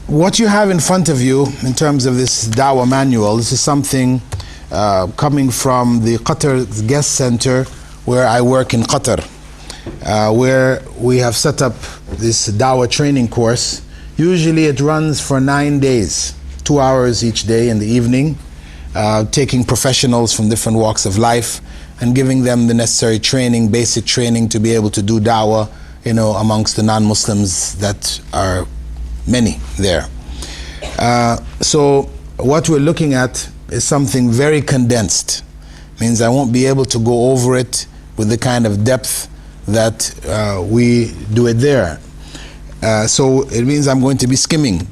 What you have in front of you in terms of this Dawah manual, this is something coming from the Qatar Guest Center where I work in Qatar, where we have set up this Dawah training course. Usually it runs for 9 days, 2 hours each day in the evening, taking professionals from different walks of life and giving them the necessary training, basic training to be able to do Dawah, amongst the non-Muslims that are many there. So what we're looking at is something very condensed. Means I won't be able to go over it with the kind of depth that we do it there. So it means I'm going to be skimming,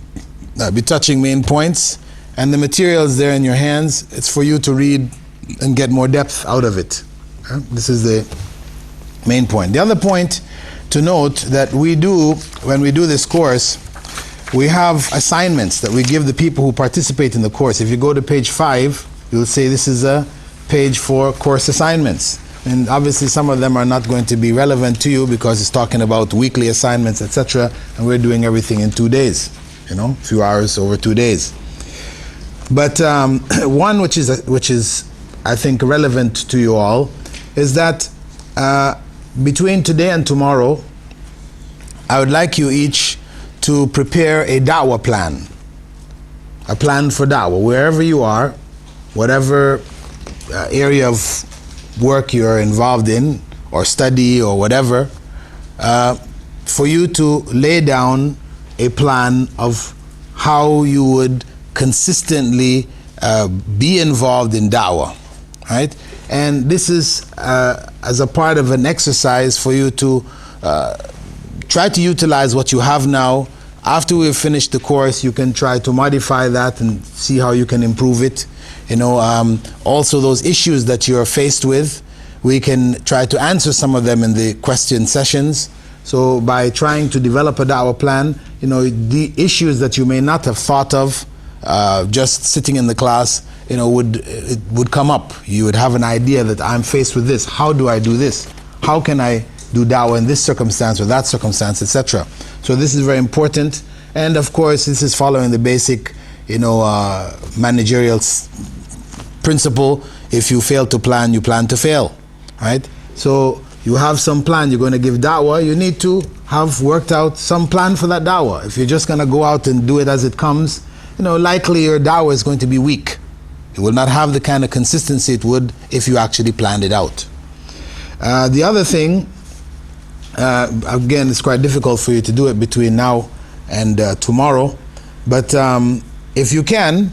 be touching main points, and the material is there in your hands. It's for you to read and get more depth out of it. This is the main point. The other point to note that we do, when we do this course, we have assignments that we give the people who participate in the course. If you go to page 5, you'll see this is a page for course assignments. And obviously some of them are not going to be relevant to you because it's talking about weekly assignments, etc. And we're doing everything in 2 days, a few hours over 2 days. But one which is I think relevant to you all is that between today and tomorrow, I would like you each to prepare a Dawah plan, a plan for Dawah, wherever you are, whatever area of work you're involved in, or study, or whatever, for you to lay down a plan of how you would consistently be involved in Dawah, right? And this is as a part of an exercise for you to try to utilize what you have now. After we've finished the course, you can try to modify that and see how you can improve it. Also those issues that you're faced with, we can try to answer some of them in the question sessions. So by trying to develop a Dawah plan, the issues that you may not have thought of just sitting in the class, would come up. You would have an idea that I'm faced with this. How do I do this? How can I do Dawah in this circumstance or that circumstance, etc. So this is very important. And of course, this is following the basic, managerial principle. If you fail to plan, you plan to fail, right? So you have some plan, you're going to give Dawah, you need to have worked out some plan for that Dawah. If you're just going to go out and do it as it comes, likely your Dawah is going to be weak. It will not have the kind of consistency it would if you actually planned it out. The other thing, again, it's quite difficult for you to do it between now and tomorrow, but if you can,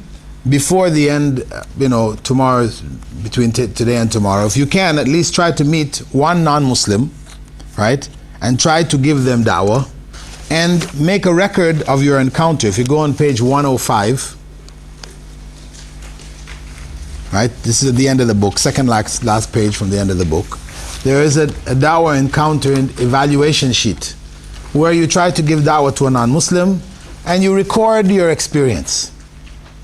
before the end, tomorrow, between today and tomorrow, if you can, at least try to meet one non-Muslim, right, and try to give them Dawah, and make a record of your encounter. If you go on page 105, right, this is at the end of the book, second last page from the end of the book. There is a Dawah encounter and evaluation sheet where you try to give Dawah to a non-Muslim and you record your experience,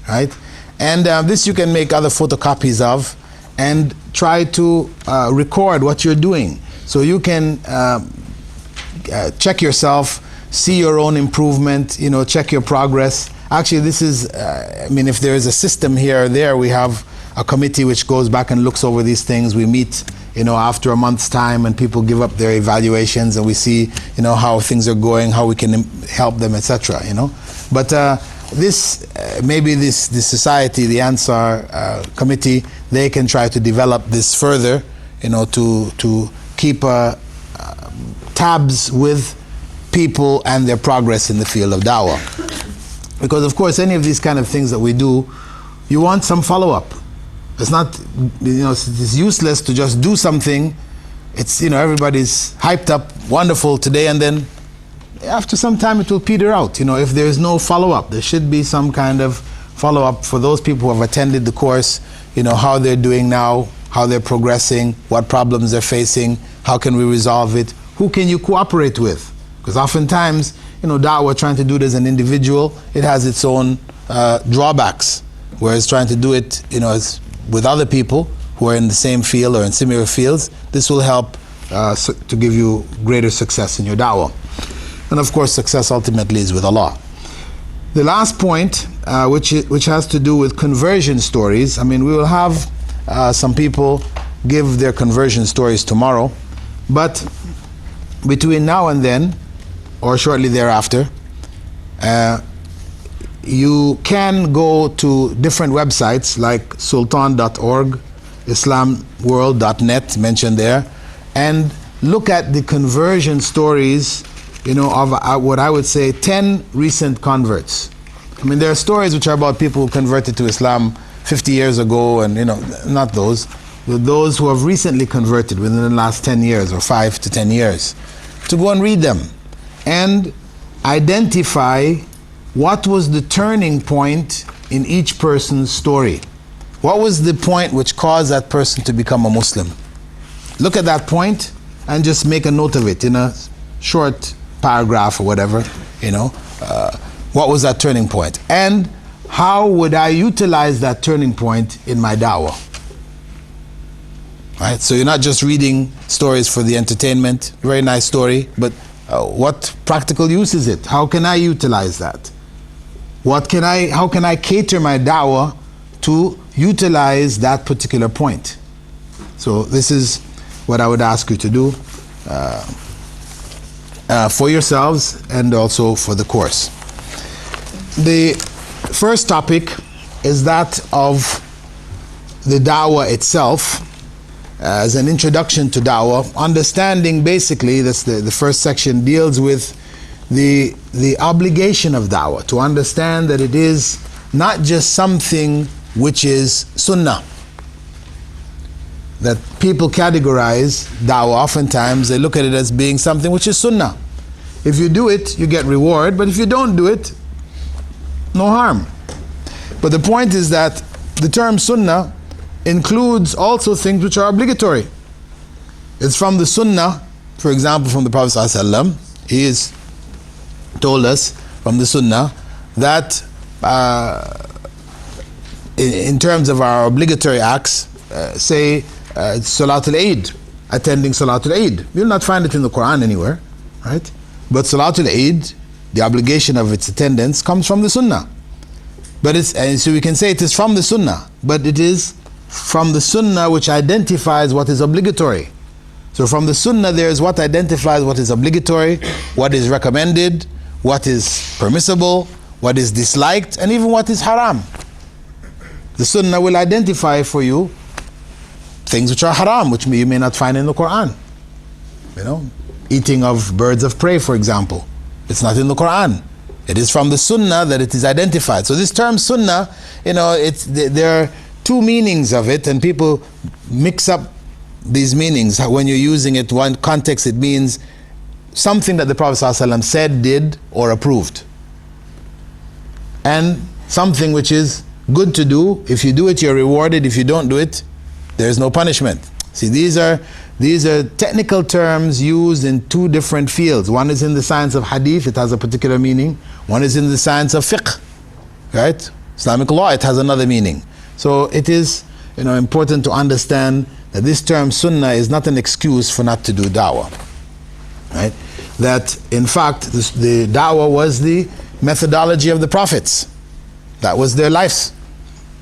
right? And this you can make other photocopies of and try to record what you're doing. So you can check yourself, see your own improvement, check your progress. Actually, this is, if there is a system here or there, we have a committee which goes back and looks over these things. We meet after a month's time and people give up their evaluations and we see, how things are going, how we can help them, etc., But maybe this society, the Ansar committee, they can try to develop this further, to keep tabs with people and their progress in the field of Dawah. Because of course, any of these kind of things that we do, you want some follow-up. It's not, it's useless to just do something. It's, everybody's hyped up, wonderful today, and then after some time it will peter out. If there is no follow-up, there should be some kind of follow-up for those people who have attended the course, how they're doing now, how they're progressing, what problems they're facing, how can we resolve it, who can you cooperate with? Because oftentimes, Dawah, trying to do it as an individual, it has its own drawbacks. whereas trying to do it, with other people who are in the same field or in similar fields, this will help to give you greater success in your da'wah. And of course, success ultimately is with Allah. The last point, which has to do with conversion stories. I mean, we will have some people give their conversion stories tomorrow, but between now and then, or shortly thereafter, you can go to different websites like sultan.org, islamworld.net mentioned there, and look at the conversion stories, of what I would say 10 recent converts. I mean, there are stories which are about people who converted to Islam 50 years ago, and not those, but those who have recently converted within the last 10 years or 5 to 10 years, to go and read them and identify what was the turning point in each person's story. What was the point which caused that person to become a Muslim? Look at that point and just make a note of it in a short paragraph or whatever, what was that turning point? And how would I utilize that turning point in my da'wah? Right? So you're not just reading stories for the entertainment, very nice story, but what practical use is it? How can I utilize that? How can I cater my da'wah to utilize that particular point? So this is what I would ask you to do for yourselves and also for the course. The first topic is that of the da'wah itself, as an introduction to da'wah. Understanding, basically, that's the first section, deals with the obligation of da'wah, to understand that it is not just something which is sunnah. That people categorize da'wah, oftentimes they look at it as being something which is sunnah. If you do it, you get reward, but if you don't do it, no harm. But the point is that the term sunnah includes also things which are obligatory. It's from the sunnah, for example, from the Prophet ﷺ. He has told us from the sunnah that in terms of our obligatory acts, say Salatul Eid, attending Salatul Eid. You'll not find it in the Quran anywhere, right? But Salatul Eid, the obligation of its attendance, comes from the sunnah. But so we can say it is from the sunnah, but it is from the sunnah which identifies what is obligatory. So from the sunnah there is what identifies what is obligatory, what is recommended, what is permissible, what is disliked, and even what is haram. The sunnah will identify for you things which are haram, which you may not find in the Quran. Eating of birds of prey, for example. It's not in the Quran. It is from the sunnah that it is identified. So this term sunnah, there are two meanings of it, and people mix up these meanings. When you're using it, one context, it means something that the Prophet ﷺ said, did, or approved. And something which is good to do. If you do it, you're rewarded. If you don't do it, there's no punishment. See, these are technical terms used in two different fields. One is in the science of hadith, it has a particular meaning. One is in the science of fiqh, right? Islamic law, it has another meaning. So it is important to understand that this term sunnah is not an excuse for not to do da'wah, right? That in fact the da'wah was the methodology of the prophets. That was their lives.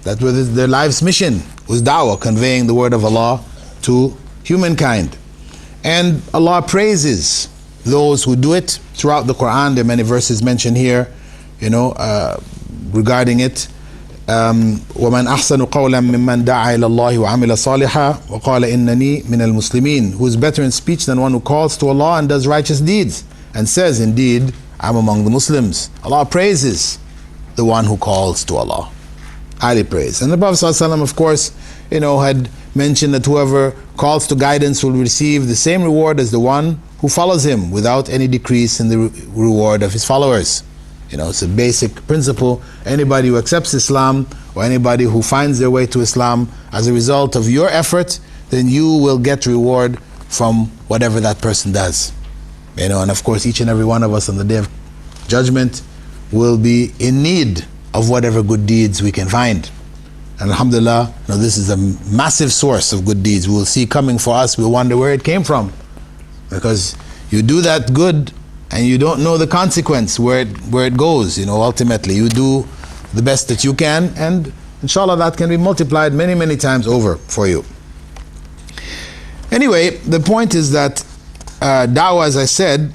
That was their life's mission, was da'wah, conveying the word of Allah to humankind. And Allah praises those who do it throughout the Quran. There are many verses mentioned here, regarding it. وَمَنْ أَحْسَنُ قَوْلًا مِمَّنْ دَعَى إِلَى اللَّهِ وَعَمِلَ صَالِحًا وَقَالَ إِنَّنِي مِنَ الْمُسْلِمِينَ. Who is better in speech than one who calls to Allah and does righteous deeds and says, indeed, I'm among the Muslims. Allah praises the one who calls to Allah. Highly praise. And the Prophet ﷺ, of course, had mentioned that whoever calls to guidance will receive the same reward as the one who follows him, without any decrease in the reward of his followers. It's a basic principle. Anybody who accepts Islam, or anybody who finds their way to Islam as a result of your effort, then you will get reward from whatever that person does. And of course, each and every one of us on the day of judgment will be in need of whatever good deeds we can find. And alhamdulillah, this is a massive source of good deeds. We will see coming for us, we'll wonder where it came from. Because you do that good and you don't know the consequence, where it goes, ultimately. You do the best that you can, and inshallah that can be multiplied many, many times over for you. Anyway, the point is that dawah, as I said,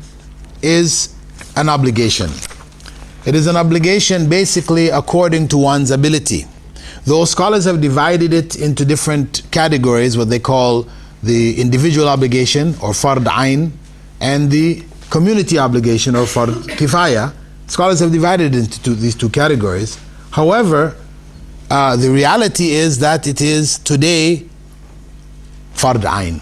is an obligation. It is an obligation basically according to one's ability. Though scholars have divided it into different categories, what they call the individual obligation or fard ayn and the community obligation or fard kifaya. Scholars have divided it into these two categories. However, the reality is that it is today fard ayn,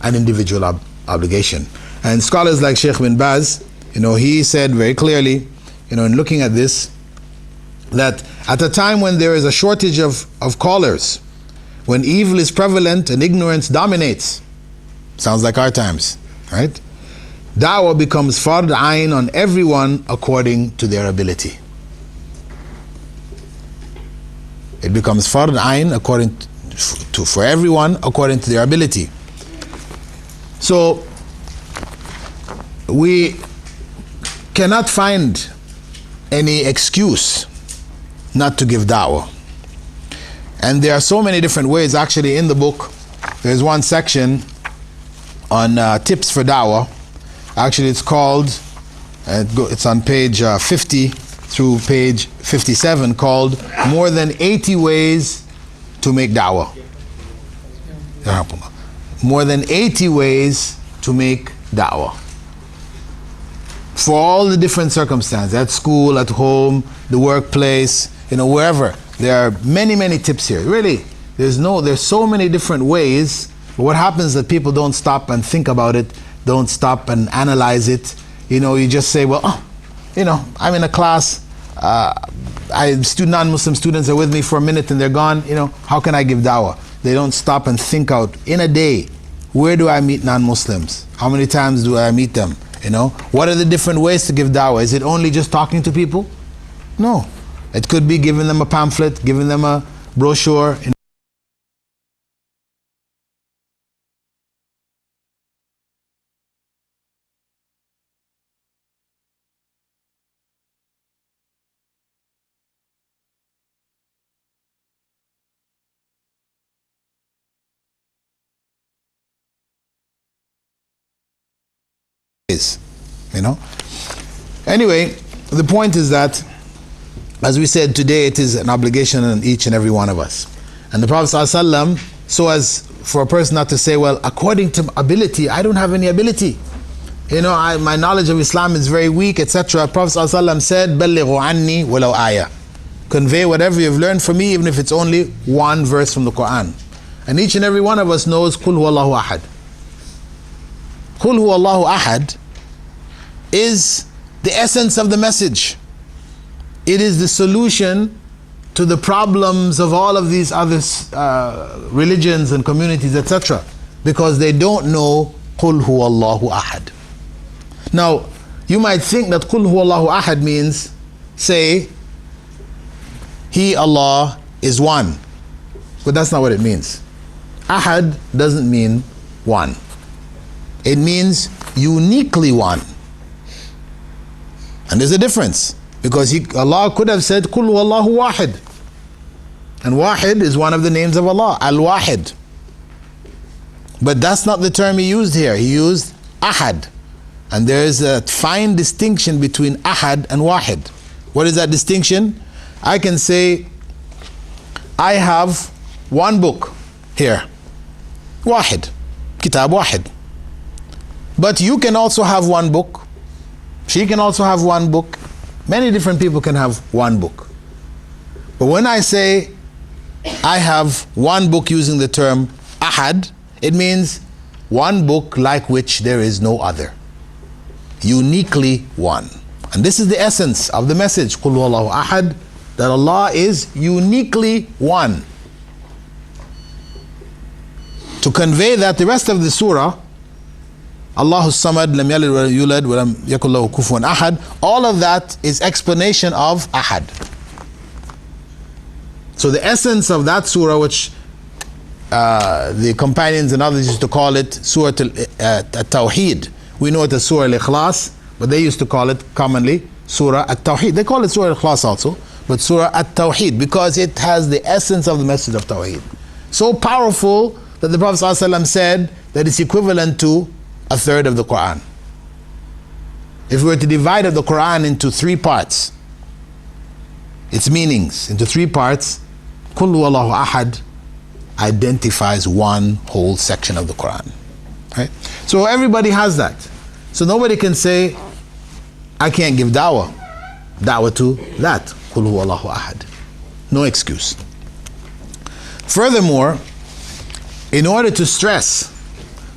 an individual obligation. And scholars like Sheikh bin Baz, he said very clearly, in looking at this, that at a time when there is a shortage of callers, when evil is prevalent and ignorance dominates, sounds like our times, right? Dawah becomes fard ayn on everyone according to their ability. It becomes fard ayn for everyone according to their ability. So we cannot find any excuse not to give da'wah. And there are so many different ways. Actually, in the book, there's one section on tips for da'wah. Actually, it's called, it's on page 50 through page 57, called More Than 80 Ways to Make Da'wah. More than 80 ways to make da'wah. For all the different circumstances, at school, at home, the workplace, wherever. There are many, many tips here. Really, there's so many different ways. But what happens is that people don't stop and think about it, don't stop and analyze it. You just say, well, I'm in a class, non-Muslim students are with me for a minute and they're gone, how can I give da'wah? They don't stop and think out, in a day, where do I meet non-Muslims? How many times do I meet them? What are the different ways to give da'wah? Is it only just talking to people? No. It could be giving them a pamphlet, giving them a brochure. Anyway, the point is that, as we said, today it is an obligation on each and every one of us. And the Prophet ﷺ, so as for a person not to say, well, according to ability, I don't have any ability. My knowledge of Islam is very weak, etc. Prophet ﷺ said, بَلِّغُوا عَنِّي وَلَوْ آيَةً. Convey whatever you've learned from me, even if it's only one verse from the Quran. And each and every one of us knows, قُلْ هُوَ اللَّهُ أَحَدٌ. قُلْ هُوَ اللَّهُ أَحَدٌ is the essence of the message. It is the solution to the problems of all of these other religions and communities, etc. Because they don't know قُلْ هُوَ اللَّهُ أَحَدٌ. Now, you might think that قُلْ هُوَ اللَّهُ أَحَدٌ means, say, He, Allah, is one. But that's not what it means. Ahad doesn't mean one. It means uniquely one. And there's a difference, because Allah could have said Qul huwallahu wahid, and wahid is one of the names of Allah, al-wahid. But that's not the term He used here. He used ahad, and there is a fine distinction between ahad and wahid. What is that distinction? I can say, I have one book here, wahid, kitab wahid. But you can also have one book. She can also have one book. Many different people can have one book. But when I say I have one book using the term ahad, it means one book like which there is no other. Uniquely one. And this is the essence of the message, Qul huwallahu ahad, that Allah is uniquely one. To convey that, the rest of the surah, Allahu Samad, Lam Yalid wa Lam Yulad, wa Lam Yakul Lahu Kufuwan Ahad, all of that is explanation of Ahad. So the essence of that surah, which the companions and others used to call it Surah At-Tawheed. We know it as Surah Al-Ikhlas, but they used to call it commonly Surah At-Tawheed. They call it Surah Al-Ikhlas also, but Surah At-Tawheed, because it has the essence of the message of Tawheed. So powerful that the Prophet ﷺ said that it's equivalent to a third of the Quran. If we were to divide the Quran into three parts, its meanings into three parts, Qul Huwallahu Ahad identifies one whole section of the Quran. Right? So everybody has that. So nobody can say, I can't give dawah to that. Qul Huwallahu Ahad. No excuse. Furthermore, in order to stress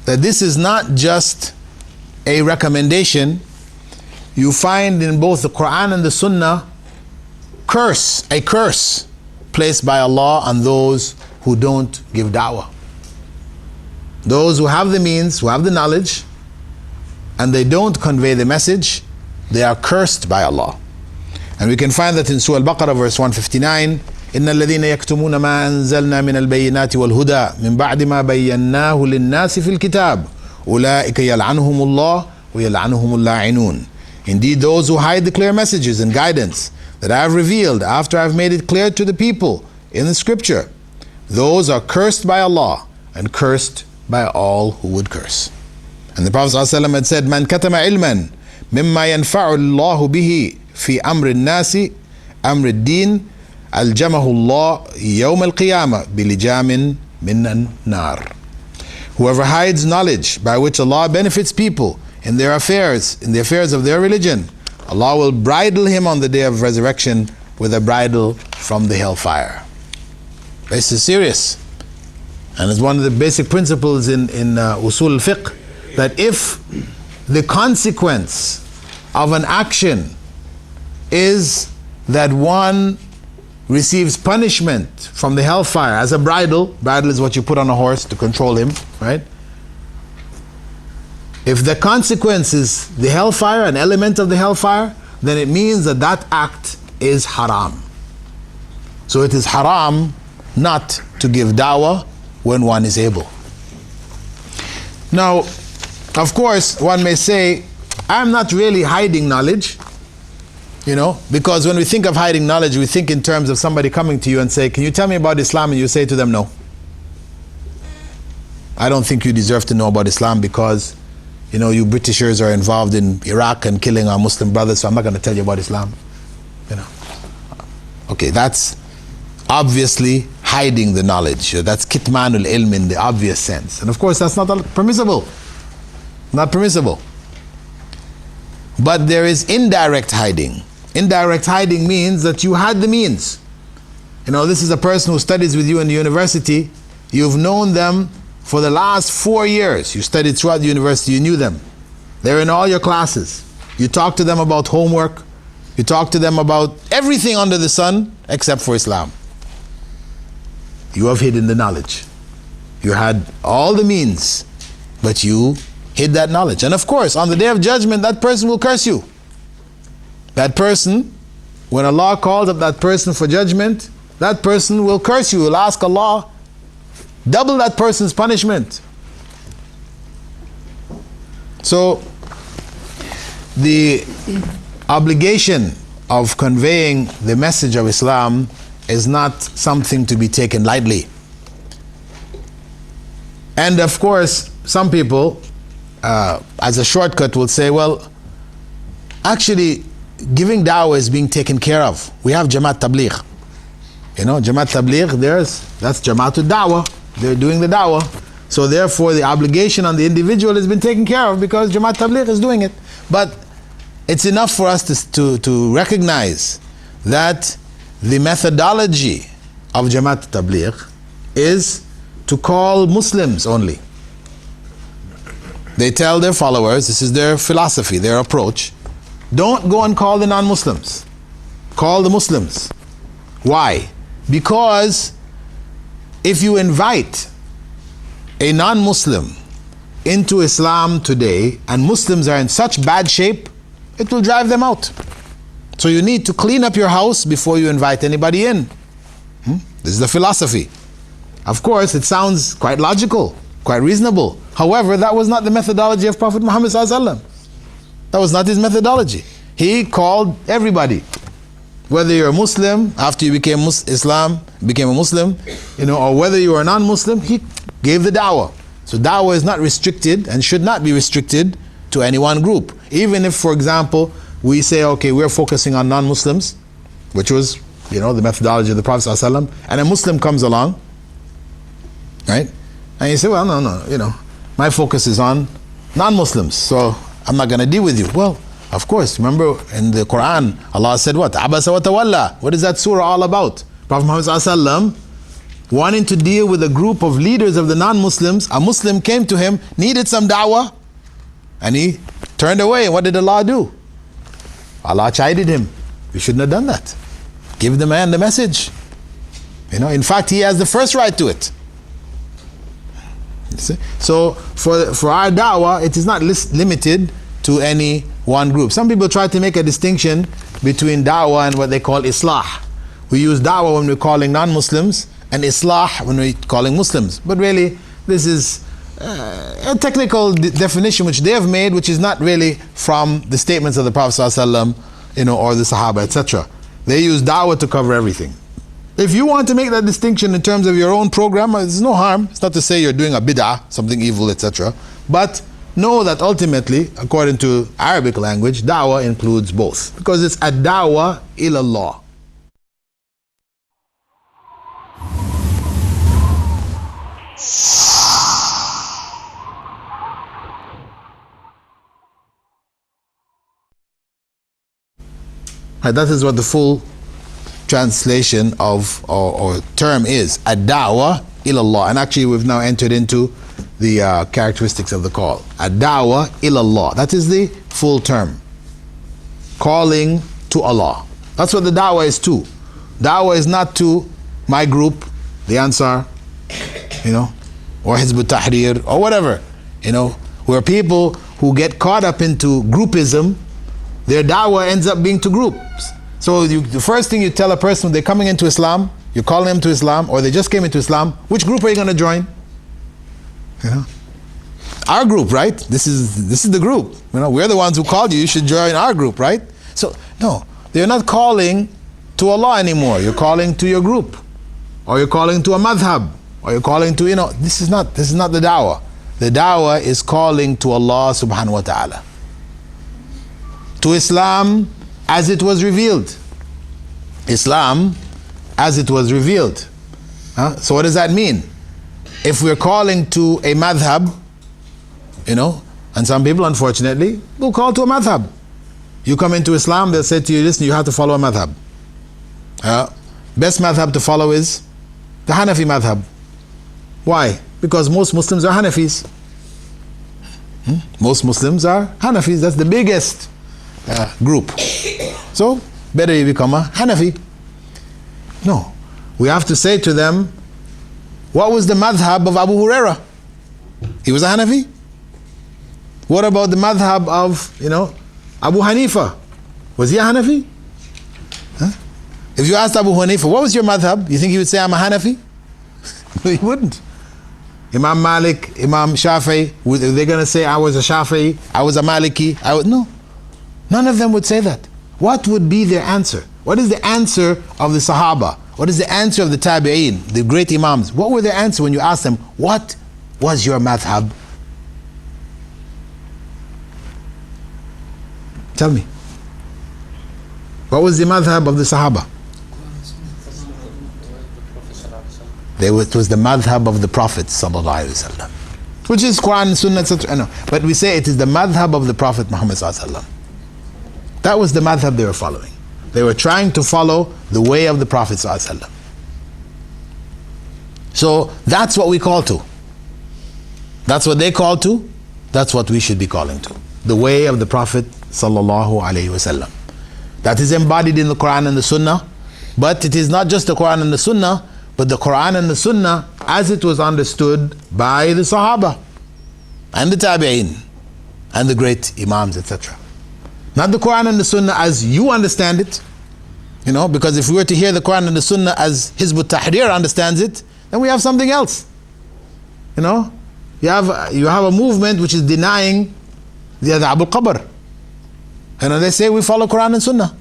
that this is not just a recommendation, you find in both the Quran and the Sunnah a curse placed by Allah on those who don't give da'wah. Those who have the means, who have the knowledge, and they don't convey the message, they are cursed by Allah. And we can find that in Surah Al-Baqarah verse 159, إن الذين يكتمون ما أنزلنا من البينات والهدى من بعد ما بيناه للناس في الكتاب أولئك يلعنهم الله ويلعنهم اللاعنون. Indeed, those who hide the clear messages and guidance that I have revealed after I have made it clear to the people in the scripture, those are cursed by Allah and cursed by all who would curse. And the Prophet ﷺ had said, من كتم علما مما ينفع الله به في أمر الناس أمر الدين ألجمه الله يوم القيامة بلجام من النار. Whoever hides knowledge by which Allah benefits people in their affairs, in the affairs of their religion, Allah will bridle him on the day of resurrection with a bridle from the hellfire. This is serious. And it's one of the basic principles in Usul al-Fiqh, that if the consequence of an action is that one receives punishment from the hellfire as a bridle is what you put on a horse to control him, right? If the consequence is the hellfire, an element of the hellfire, then it means that that act is haram. So it is haram not to give dawah when one is able. Now, of course, one may say, I'm not really hiding knowledge, because when we think of hiding knowledge, we think in terms of somebody coming to you and say, can you tell me about Islam? And you say to them, no. I don't think you deserve to know about Islam because, you Britishers are involved in Iraq and killing our Muslim brothers, so I'm not going to tell you about Islam. Okay, that's obviously hiding the knowledge. That's kitmanul ilm in the obvious sense. And of course, that's not permissible. Not permissible. But there is indirect hiding. Indirect hiding means that you had the means. This is a person who studies with you in the university. You've known them for the last 4 years. You studied throughout the university, you knew them. They're in all your classes. You talk to them about homework. You talk to them about everything under the sun except for Islam. You have hidden the knowledge. You had all the means, but you hid that knowledge. And of course, on the day of judgment, that person will curse you. That person, when Allah calls up that person for judgment, that person will curse you. Will ask Allah, double that person's punishment. So, the obligation of conveying the message of Islam is not something to be taken lightly. And of course, some people, as a shortcut, will say, well, actually, giving dawah is being taken care of. We have Jamaat Tabligh. Jamaat Tabligh, that's Jamaatul Dawah. They're doing the dawah. So therefore, the obligation on the individual has been taken care of because Jamaat Tabligh is doing it. But it's enough for us to recognize that the methodology of Jamaat Tabligh is to call Muslims only. They tell their followers, this is their philosophy, their approach, don't go and call the non-Muslims. Call the Muslims. Why? Because if you invite a non-Muslim into Islam today and Muslims are in such bad shape, it will drive them out. So you need to clean up your house before you invite anybody in. This is the philosophy. Of course, it sounds quite logical, quite reasonable. However, that was not the methodology of Prophet Muhammad ﷺ. That was not his methodology. He called everybody, whether you're a Muslim after you became became a Muslim, or whether you are a non-Muslim, he gave the dawah. So dawah is not restricted and should not be restricted to any one group. Even if, for example, we say, okay, we're focusing on non-Muslims, which was, the methodology of the Prophet ﷺ, and a Muslim comes along, right? And you say, well, no, my focus is on non-Muslims, so I'm not going to deal with you. Well, of course, remember in the Quran, Allah said what? Abasa wa tawalla. What is that surah all about? Prophet Muhammad ﷺ, wanting to deal with a group of leaders of the non-Muslims, a Muslim came to him, needed some da'wah, and he turned away. And what did Allah do? Allah chided him. You shouldn't have done that. Give the man the message. In fact, he has the first right to it. So for our da'wah, it is not limited to any one group. Some people try to make a distinction between da'wah and what they call islah. We use da'wah when we're calling non-Muslims and islah when we're calling Muslims. But really, this is a technical definition which they have made, which is not really from the statements of the Prophet ﷺ, or the Sahaba, etc. They use da'wah to cover everything. If you want to make that distinction in terms of your own program, there's no harm. It's not to say you're doing a bid'ah, something evil, etc. But know that ultimately, according to Arabic language, da'wah includes both. Because it's a dawa ilallah. That is what the full translation of or term is, ad-da'wa ilallah. And actually we've now entered into the characteristics of the call. Ad-da'wa ilallah. That is the full term. Calling to Allah. That's what the da'wah is to. Da'wah is not to my group, the Ansar, or Hizb ut-Tahrir, or whatever. Where people who get caught up into groupism, their da'wah ends up being to groups. So the first thing you tell a person when they're coming into Islam, you're calling them to Islam, or they just came into Islam, which group are you going to join? Our group, right? This is the group. We're the ones who called you. You should join our group, right? So no, they're not calling to Allah anymore. You're calling to your group, or you're calling to a madhab, or you're calling to This is not the da'wah. The da'wah is calling to Allah subhanahu wa ta'ala, to Islam as it was revealed. Islam as it was revealed. So what does that mean? If we're calling to a madhab, and some people unfortunately will call to a madhab. You come into Islam, they'll say to you, listen, you have to follow a madhab. Best madhab to follow is the Hanafi madhab. Why? Because most Muslims are Hanafis. Most Muslims are Hanafis. That's the biggest group. So better you become a Hanafi. No, we have to say to them, what was the madhab of Abu Huraira? He was a Hanafi. What about the madhab of Abu Hanifa? Was he a Hanafi? If you asked Abu Hanifa, what was your madhab? You think he would say, I'm a Hanafi? No, he wouldn't. Imam Malik, Imam Shafi'i, they're going to say, I was a Shafi'i, I was a Maliki. No. None of them would say that. What would be their answer? What is the answer of the Sahaba? What is the answer of the Tabi'een, the great Imams? What were their answer when you asked them, what was your madhab? Tell me. What was the madhab of the Sahaba? It was the madhab of the Prophet sallallahu alaihi wasallam, which is Quran, Sunnah, etc. No, but we say it is the madhab of the Prophet Muhammad sallallahu alaihi wasallam. That was the madhab they were following. They were trying to follow the way of the Prophet sallallahu alaihi wasallam. So that's what we call to. That's what they call to. That's what we should be calling to. The way of the Prophet sallallahu alaihi wasallam. That is embodied in the Quran and the Sunnah. But it is not just the Quran and the Sunnah, but the Quran and the Sunnah as it was understood by the Sahaba and the Tabi'een and the great Imams, etc. Not the Quran and the Sunnah as you understand it, You know, because if we were to hear the Quran and the Sunnah as Hizb ut-Tahrir understands it, then we have something else. You know, you have a movement which is denying the Adhab al-Qabr. And they say we follow Quran and Sunnah.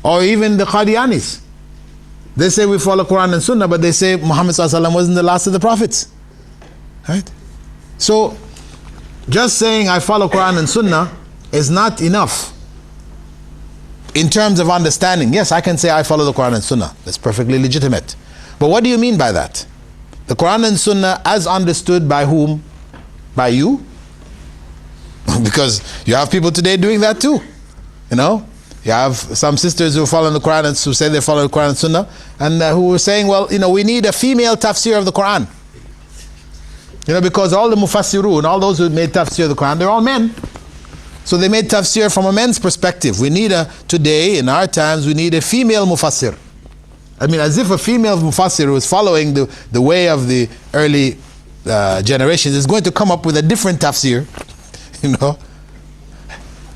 Or even the Qadianis. They say we follow Quran and Sunnah, but they say Muhammad ﷺ wasn't the last of the prophets. Right? So, just saying I follow Quran and Sunnah is not enough in terms of understanding. Yes, I can say I follow the Quran and Sunnah. That's perfectly legitimate. But what do you mean by that? The Quran and Sunnah as understood by whom? By you? Because you have people today doing that too. You know? You have some sisters who follow the Quran and who say they follow the Quran and Sunnah, and who were saying, well, you know, we need a female tafsir of the Quran. You know, because all the mufassirun, all those who made tafsir of the Quran, they're all men. So they made tafsir from a men's perspective. We need today, in our times, we need a female mufassir. I mean, as if a female mufassir who is following the way of the early generations is going to come up with a different tafsir, you know.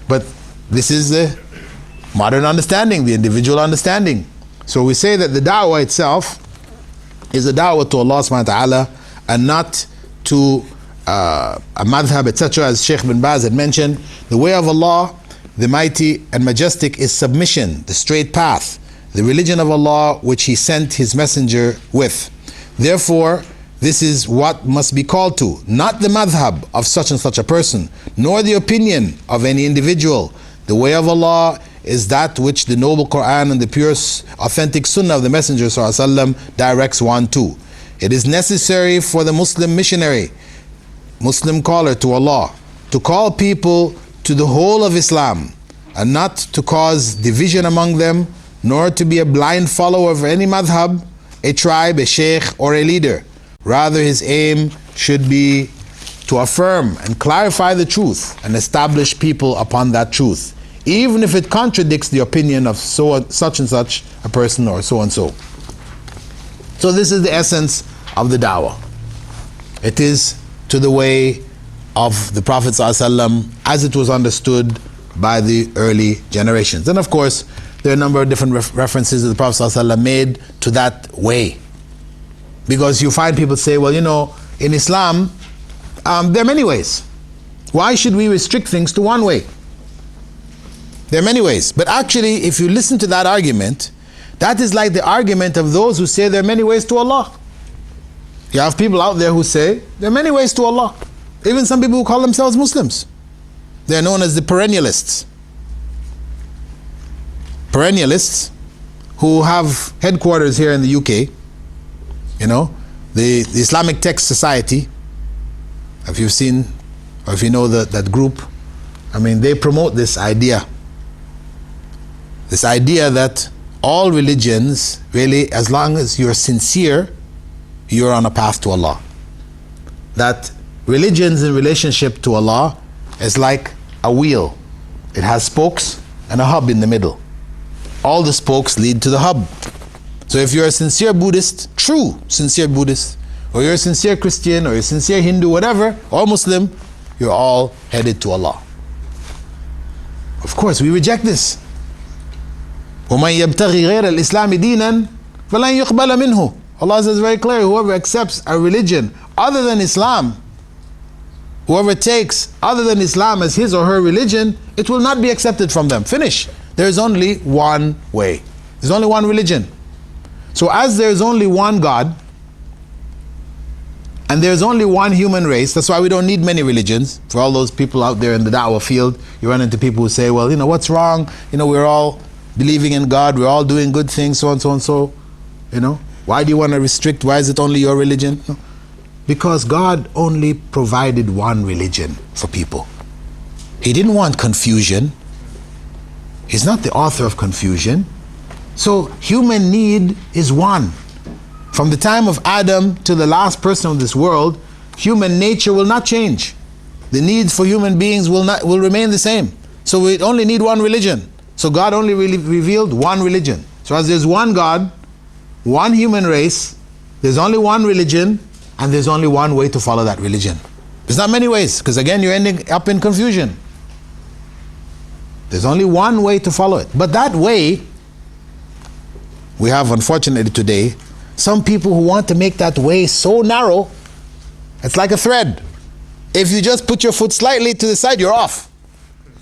But this is the modern understanding, the individual understanding. So we say that the da'wah itself is a da'wah to Allah subhanahu wa ta'ala and not to a madhab, etc. As Shaykh bin Baz had mentioned, the way of Allah, the mighty and majestic, is submission, the straight path, the religion of Allah which He sent His messenger with. Therefore, this is what must be called to, not the madhab of such and such a person, nor the opinion of any individual. The way of Allah is that which the noble Quran and the pure authentic Sunnah of the Messenger ﷺ directs one to. It is necessary for the Muslim missionary, Muslim caller to Allah, to call people to the whole of Islam and not to cause division among them, nor to be a blind follower of any madhab, a tribe, a sheikh, or a leader. Rather, his aim should be to affirm and clarify the truth and establish people upon that truth, even if it contradicts the opinion of such and such a person or so and so. So this is the essence of the da'wah. It is to the way of the Prophet ﷺ as it was understood by the early generations. And of course, there are a number of different references that the Prophet ﷺ made to that way. Because you find people say, well, you know, in Islam, there are many ways. Why should we restrict things to one way? There are many ways. But actually, if you listen to that argument, that is like the argument of those who say there are many ways to Allah. You have people out there who say there are many ways to Allah. Even some people who call themselves Muslims. They are known as the perennialists. Perennialists who have headquarters here in the UK. You know, the Islamic Text Society. If you've seen, or if you know that group, I mean, they promote this idea. This idea that all religions, really, as long as you're sincere, you're on a path to Allah. That religions in relationship to Allah is like a wheel. It has spokes and a hub in the middle. All the spokes lead to the hub. So if you're a sincere Buddhist, true sincere Buddhist, or you're a sincere Christian, or you're a sincere Hindu, whatever, or Muslim, you're all headed to Allah. Of course, we reject this. وَمَنْ يَبْتَغِي غَيْرَ الْإِسْلَامِ دِينًا فَلَنْ يُقْبَلَ مِنْهُ. Allah says very clear, whoever accepts a religion other than Islam, whoever takes other than Islam as his or her religion, it will not be accepted from them. Finish. There is only one way. There's only one religion. So as there is only one God, and there's only one human race, that's why we don't need many religions. For all those people out there in the da'wah field, you run into people who say, well, you know, what's wrong? You know, we're all believing in God, we're all doing good things, so and so and so. You know, why do you want to restrict? Why is it only your religion? No. Because God only provided one religion for people. He didn't want confusion. He's not the author of confusion. So human need is one. From the time of Adam to the last person of this world, human nature will not change. The needs for human beings will remain the same. So we only need one religion. So God only revealed one religion. So as there's one God, one human race, there's only one religion, and there's only one way to follow that religion. There's not many ways, because again, you're ending up in confusion. There's only one way to follow it. But that way, we have, unfortunately today, some people who want to make that way so narrow, it's like a thread. If you just put your foot slightly to the side, you're off.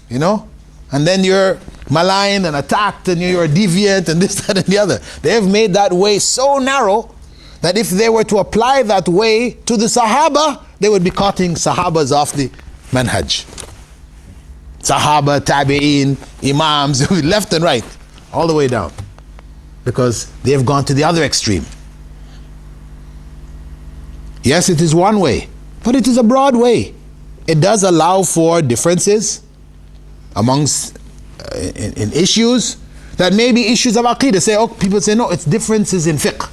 You know? And then you're maligned and attacked and you're deviant and this, that, and the other. They have made that way so narrow that if they were to apply that way to the Sahaba, they would be cutting Sahabas off the manhaj. Sahaba, Tabi'een, Imams, left and right, all the way down. Because they have gone to the other extreme. Yes, it is one way, but it is a broad way. It does allow for differences amongst in issues that may be issues of Aqidah. Say, oh, people say, no, it's differences in fiqh.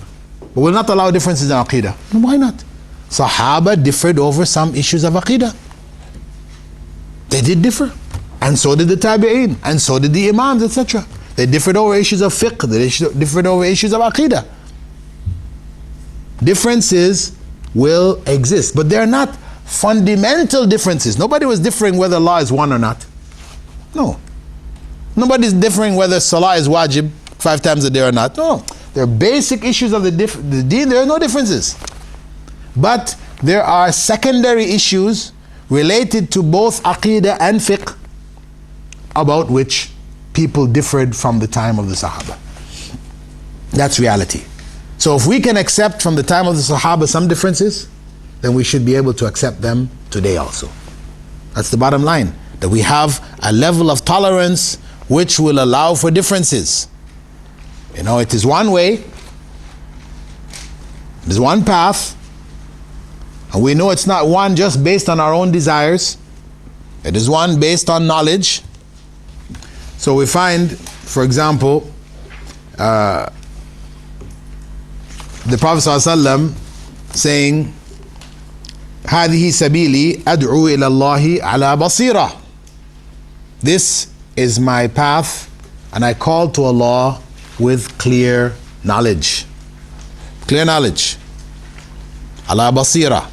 But we'll not allow differences in Aqidah. Why not? Sahaba differed over some issues of Aqidah. They did differ. And so did the Tabi'een. And so did the Imams, etc. They differed over issues of fiqh. They differed over issues of Aqidah. Differences will exist. But they're not fundamental differences. Nobody was differing whether Allah is one or not. No. Nobody's differing whether Salah is wajib 5 times a day or not. No. There are basic issues of the deen. There are no differences. But there are secondary issues related to both Aqidah and fiqh about which people differed from the time of the Sahaba. That's reality. So if we can accept from the time of the Sahaba some differences, then we should be able to accept them today also. That's the bottom line. That we have a level of tolerance which will allow for differences. You know, it is one way, it is one path, and we know it's not one just based on our own desires. It is one based on knowledge. So we find, for example, the Prophet ﷺ saying, هذه سبيلي أدعو إلى الله على بصيرة. This is my path, and I call to Allah with clear knowledge. Clear knowledge. Ala basira.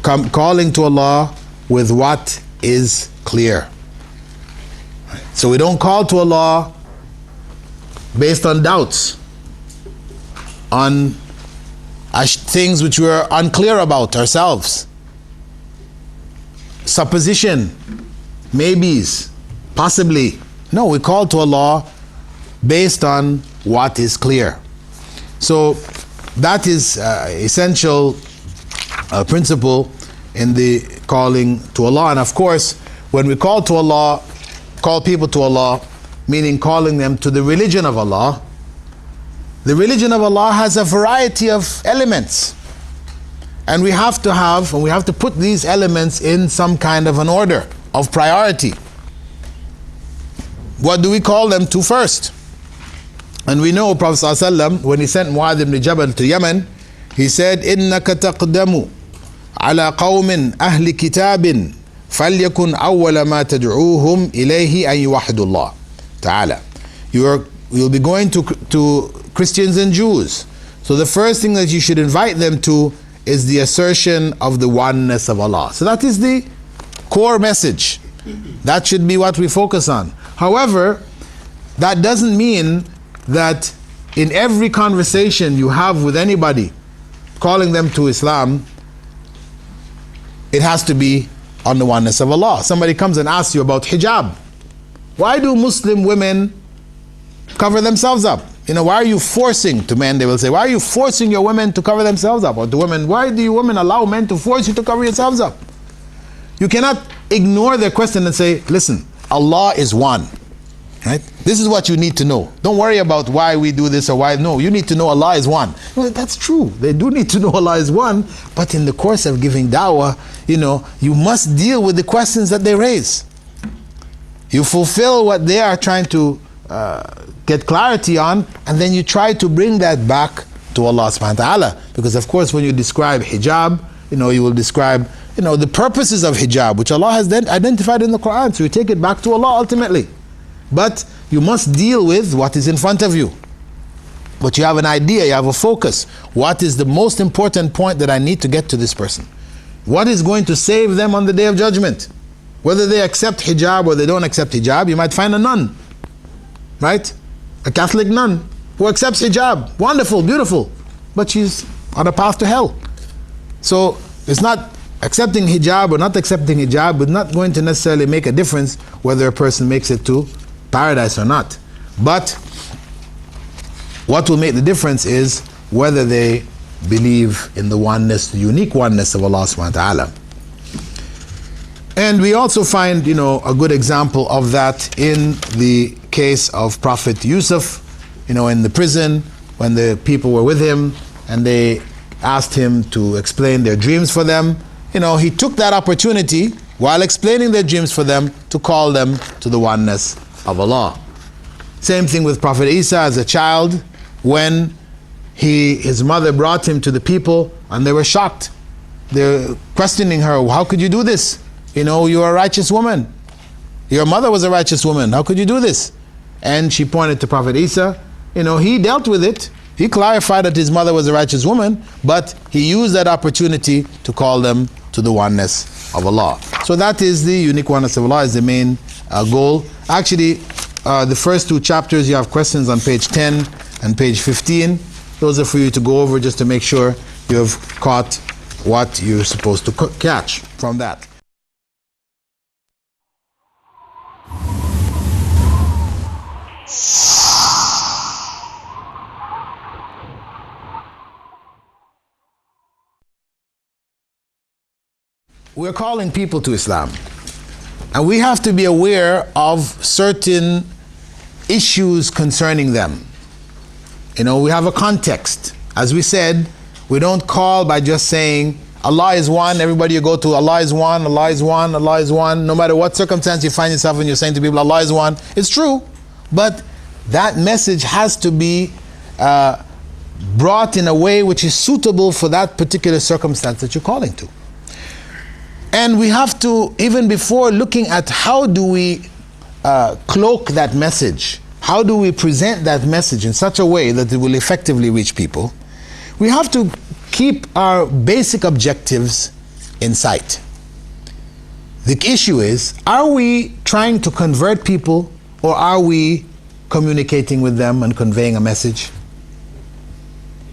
Calling to Allah with what is clear. So we don't call to Allah based on doubts, on things which we're unclear about ourselves. Supposition, maybes, possibly. No, we call to Allah based on what is clear. So that is essential principle in the calling to Allah. And of course, when we call to Allah, call people to Allah, meaning calling them to the religion of Allah, the religion of Allah has a variety of elements. And we have to put these elements in some kind of an order of priority. What do we call them to first? And we know Prophet ﷺ, when he sent Mu'adh ibn Jabal to Yemen, he said, إِنَّكَ تَقْدَمُ عَلَى قَوْمٍ أَهْلِ كِتَابٍ فَلْيَكُنْ أَوَّلَ مَا تَدْعُوهُمْ إِلَيْهِ أَنْ يُوَحِّدُوا اللَّهَ Ta'ala. You'll be going to Christians and Jews. So the first thing that you should invite them to is the assertion of the oneness of Allah. So that is the core message. That should be what we focus on. However, that doesn't mean that in every conversation you have with anybody calling them to Islam, it has to be on the oneness of Allah. Somebody comes and asks you about hijab. Why do Muslim women cover themselves up? You know, why are you forcing, to men they will say, why are you forcing your women to cover themselves up? Or to women, why do you women allow men to force you to cover yourselves up? You cannot ignore their question and say, listen, Allah is one. Right? This is what you need to know. Don't worry about why we do this or why. No, you need to know Allah is one. Well, that's true. They do need to know Allah is one. But in the course of giving dawah, you know, you must deal with the questions that they raise. You fulfill what they are trying to get clarity on, and then you try to bring that back to Allah subhanahu wa ta'ala. Because of course when you describe hijab, you know, you will describe, you know, the purposes of hijab, which Allah has then identified in the Quran. So you take it back to Allah ultimately. But you must deal with what is in front of you. But you have an idea, you have a focus. What is the most important point that I need to get to this person? What is going to save them on the Day of Judgment? Whether they accept hijab or they don't accept hijab, you might find a nun, right? A Catholic nun who accepts hijab. Wonderful, beautiful. But she's on a path to hell. So it's not accepting hijab or not accepting hijab is not going to necessarily make a difference whether a person makes it to paradise or not. But what will make the difference is whether they believe in the oneness, the unique oneness of Allah subhanahu wa ta'ala. And we also find, a good example of that in the case of Prophet Yusuf, in the prison when the people were with him and they asked him to explain their dreams for them. He took that opportunity while explaining their dreams for them to call them to the oneness of Allah. Same thing with Prophet Isa as a child when his mother brought him to the people and they were shocked. They're questioning her, how could you do this? You're a righteous woman. Your mother was a righteous woman. How could you do this? And she pointed to Prophet Isa. He dealt with it. He clarified that his mother was a righteous woman, but he used that opportunity to call them to the oneness of Allah. So that is the unique oneness of Allah, is the main goal. Actually, the first two chapters, you have questions on page 10 and page 15. Those are for you to go over just to make sure you have caught what you're supposed to catch from that. We're calling people to Islam, and we have to be aware of certain issues concerning them. We have a context. As we said, we don't call by just saying Allah is one, everybody you go to, Allah is one, Allah is one, Allah is one. No matter what circumstance you find yourself in, you're saying to people, Allah is one. It's true, but that message has to be brought in a way which is suitable for that particular circumstance that you're calling to. And we have to, even before looking at how do we cloak that message, how do we present that message in such a way that it will effectively reach people, we have to keep our basic objectives in sight. The issue is, are we trying to convert people or are we communicating with them and conveying a message?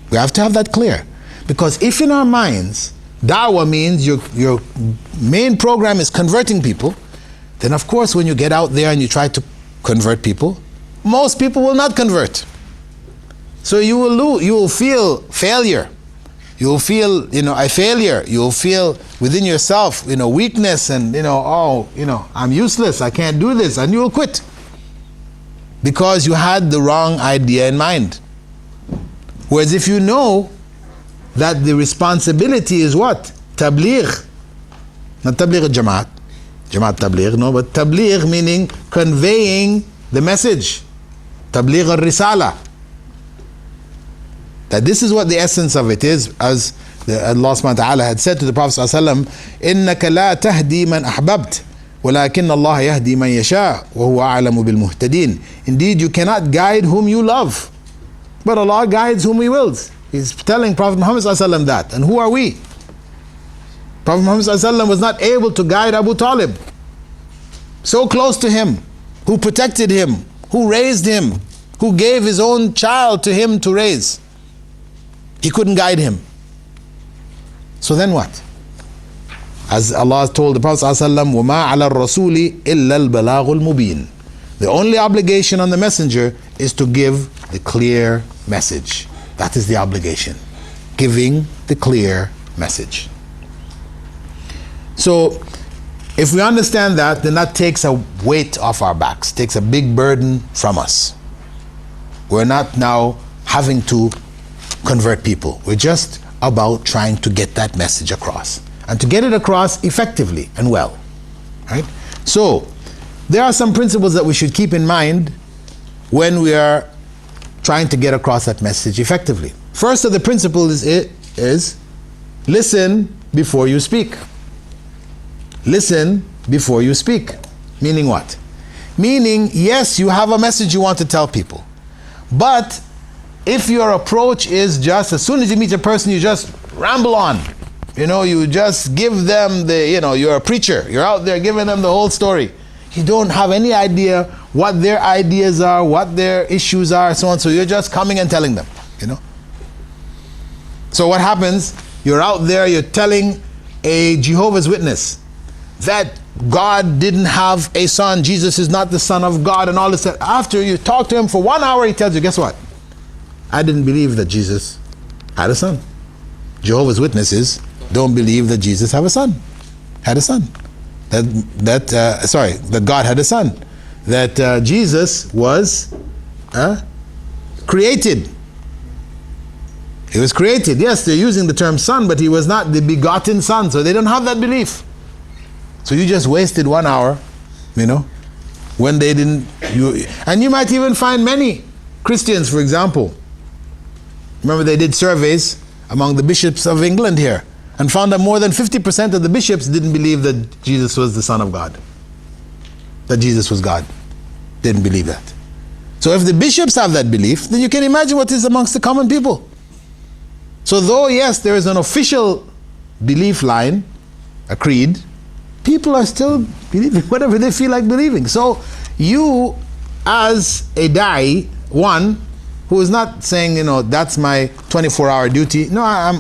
We have to have that clear. Because if in our minds, Dawa means your main program is converting people, then of course when you get out there and you try to convert people, most people will not convert. So you will feel failure. You will feel, a failure. You will feel within yourself, weakness and, I'm useless, I can't do this, and you will quit. Because you had the wrong idea in mind. Whereas if you know that the responsibility is what? Tabligh. Not tabligh al-jamaat. Jamaat tabligh, no, but tabligh meaning conveying the message. Tabligh al-risala. That this is what the essence of it is, as Allah subhanahu wa ta'ala had said to the Prophet sallallahu alaihi wasallam, إِنَّكَ لَا تَهْدِي مَنْ أَحْبَبْتَ وَلَكِنَّ اللَّهَ يَهْدِي مَنْ يَشَاءُ وَهُوَ أَعْلَمُ بِالْمُهْتَدِينَ. Indeed, you cannot guide whom you love, but Allah guides whom He wills. He's telling Prophet Muhammad ﷺ that. And who are we? Prophet Muhammad ﷺ was not able to guide Abu Talib, so close to him, who protected him, who raised him, who gave his own child to him to raise. He couldn't guide him. So then what? As Allah told the Prophet ﷺ, وَمَا عَلَى الرَّسُولِ إِلَّا الْبَلَاغُ الْمُبِينَ. The only obligation on the messenger is to give the clear message. That is the obligation, giving the clear message. So, if we understand that, then that takes a weight off our backs, takes a big burden from us. We're not now having to convert people. We're just about trying to get that message across, and to get it across effectively and well. Right? So, there are some principles that we should keep in mind when we are trying to get across that message effectively. First of the principles is listen before you speak. Listen before you speak. Meaning what? Meaning, yes, you have a message you want to tell people, but if your approach is just, as soon as you meet a person, you just ramble on, You know, you just give them the, you know, you're a preacher. You're out there giving them the whole story. You don't have any idea what their ideas are, what their issues are, so on. So you're just coming and telling them, you know. So what happens? You're out there, you're telling a Jehovah's Witness that God didn't have a son, Jesus is not the Son of God, and all this. After you talk to him for 1 hour, he tells you, guess what? I didn't believe that Jesus had a son. Jehovah's Witnesses don't believe that Jesus had a son. That God had a son. That Jesus was created. He was created. Yes, they're using the term son, but he was not the begotten son, so they don't have that belief. So you just wasted 1 hour, you know, when they didn't. And you might even find many Christians, for example. Remember, they did surveys among the bishops of England here and found that more than 50% of the bishops didn't believe that Jesus was the Son of God, that Jesus was God. Didn't believe that. So if the bishops have that belief, then you can imagine what is amongst the common people. So though, yes, there is an official belief line, a creed, people are still believing whatever they feel like believing. So you, as a Daee, one who is not saying, you know, that's my 24-hour duty. No, I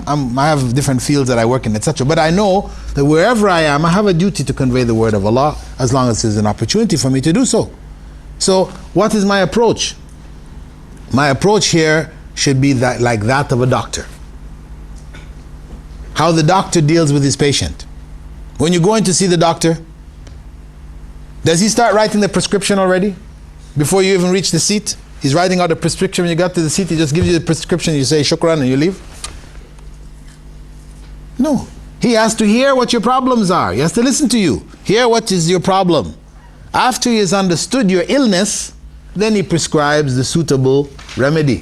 have different fields that I work in, etc. But I know that wherever I am, I have a duty to convey the word of Allah, as long as there's an opportunity for me to do so. So what is my approach? My approach here should be that, like that of a doctor. How the doctor deals with his patient. When you're going to see the doctor, does he start writing the prescription already? Before you even reach the seat? He's writing out a prescription. When you got to the seat, he just gives you the prescription, you say shukran and you leave? No. He has to hear what your problems are. He has to listen to you. Hear what is your problem. After he has understood your illness, then he prescribes the suitable remedy.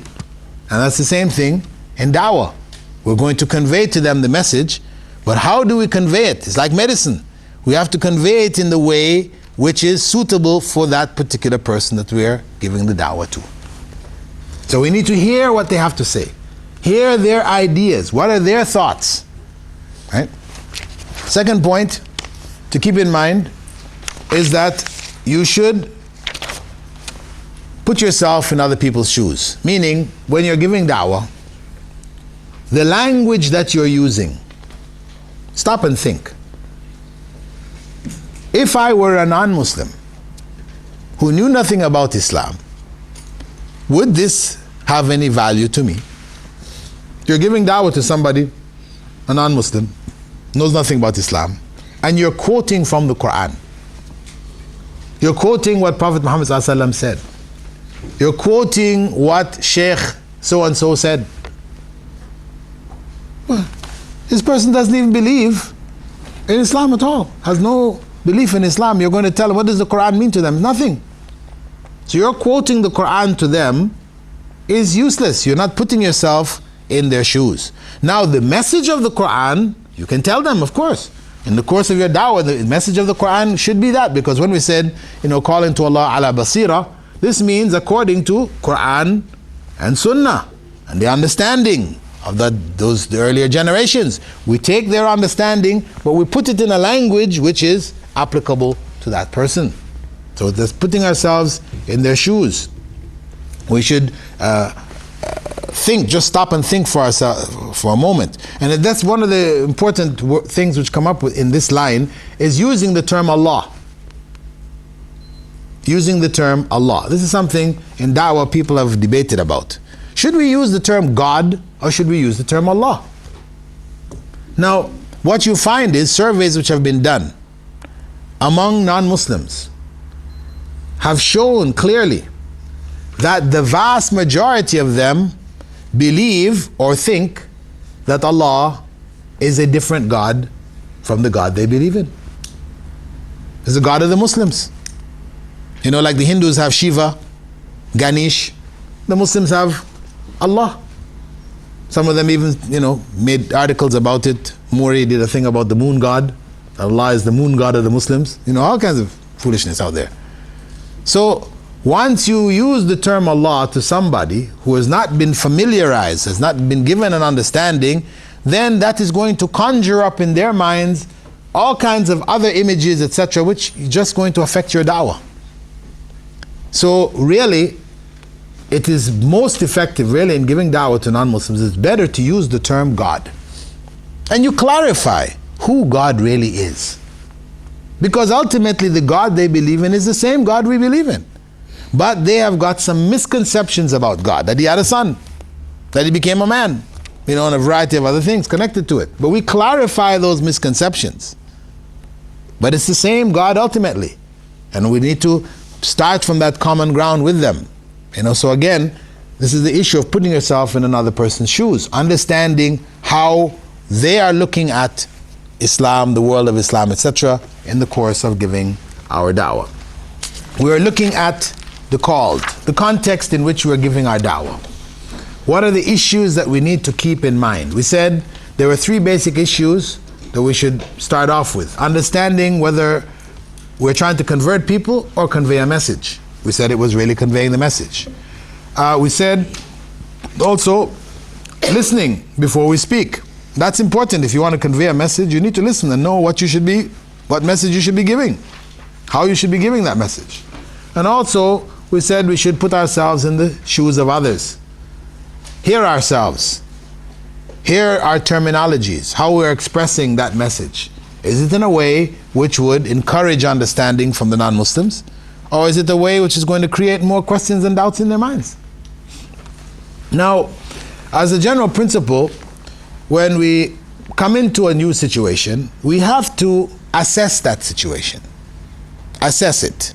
And that's the same thing in dawah. We're going to convey to them the message, but how do we convey it? It's like medicine. We have to convey it in the way which is suitable for that particular person that we're giving the dawah to. So we need to hear what they have to say. Hear their ideas. What are their thoughts? Right? Second point to keep in mind is that you should put yourself in other people's shoes. Meaning, when you're giving dawah, the language that you're using, stop and think. If I were a non-Muslim who knew nothing about Islam, would this have any value to me? You're giving dawah to somebody, a non-Muslim, knows nothing about Islam, and you're quoting from the Quran. You're quoting what Prophet Muhammad ﷺ said. You're quoting what Sheikh so-and-so said. Well, this person doesn't even believe in Islam at all, has no belief in Islam. You're going to tell them, what does the Quran mean to them? Nothing. So you're quoting the Quran to them is useless. You're not putting yourself in their shoes. Now the message of the Quran, you can tell them, of course. In the course of your dawah, the message of the Quran should be that, because when we said, you know, calling to Allah ala basira, this means according to Quran and Sunnah and the understanding of the earlier generations. We take their understanding, but we put it in a language which is applicable to that person. So that's putting ourselves in their shoes. We should think, just stop and think for ourselves for a moment. And that's one of the important things which come up with in this line, is using the term Allah. Using the term Allah. This is something in da'wah people have debated about. Should we use the term God or should we use the term Allah? Now, what you find is surveys which have been done among non-Muslims have shown clearly that the vast majority of them believe or think that Allah is a different God from the God they believe in. It's the God of the Muslims. You know, like the Hindus have Shiva, Ganesh, the Muslims have Allah. Some of them even, you know, made articles about it. Mori did a thing about the moon god. Allah is the moon god of the Muslims. You know, all kinds of foolishness out there. So once you use the term Allah to somebody who has not been familiarized, has not been given an understanding, then that is going to conjure up in their minds all kinds of other images, etc., which is just going to affect your da'wah. So really, it is most effective really in giving da'wah to non-Muslims. It's better to use the term God. And you clarify who God really is. Because ultimately the God they believe in is the same God we believe in. But they have got some misconceptions about God. That he had a son. That he became a man. And a variety of other things connected to it. But we clarify those misconceptions. But it's the same God ultimately. And we need to start from that common ground with them. So again, this is the issue of putting yourself in another person's shoes. Understanding how they are looking at Islam, the world of Islam, etc., in the course of giving our da'wah. We are looking at the context in which we are giving our da'wah. What are the issues that we need to keep in mind? We said there were 3 basic issues that we should start off with. Understanding whether we're trying to convert people or convey a message. We said it was really conveying the message. We said also listening before we speak. That's important. If you want to convey a message, you need to listen and know what message you should be giving, how you should be giving that message. And also, we said we should put ourselves in the shoes of others. Hear ourselves. Hear our terminologies, how we're expressing that message. Is it in a way which would encourage understanding from the non-Muslims? Or is it a way which is going to create more questions and doubts in their minds? Now, as a general principle, when we come into a new situation, we have to assess that situation. Assess it.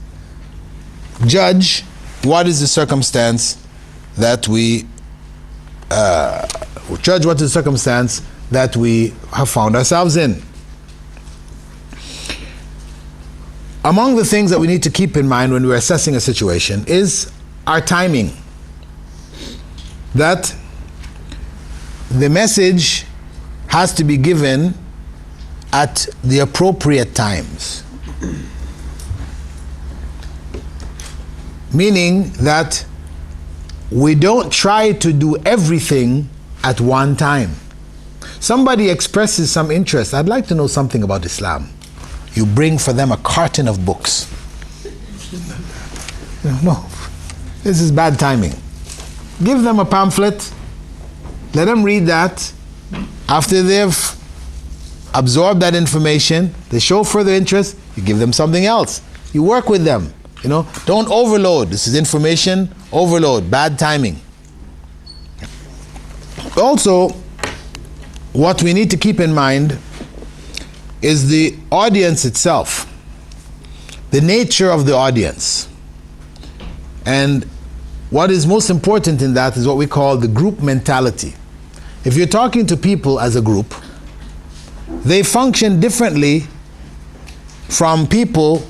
Judge what is the circumstance that we have found ourselves in. Among the things that we need to keep in mind when we're assessing a situation is our timing. That the message has to be given at the appropriate times. Meaning that we don't try to do everything at one time. Somebody expresses some interest. I'd like to know something about Islam. You bring for them a carton of books. No, this is bad timing. Give them a pamphlet. Let them read that. After they've absorbed that information, they show further interest, you give them something else. You work with them. Don't overload. This is information overload, bad timing. Also, what we need to keep in mind is the audience itself, the nature of the audience. And what is most important in that is what we call the group mentality. If you're talking to people as a group, they function differently from people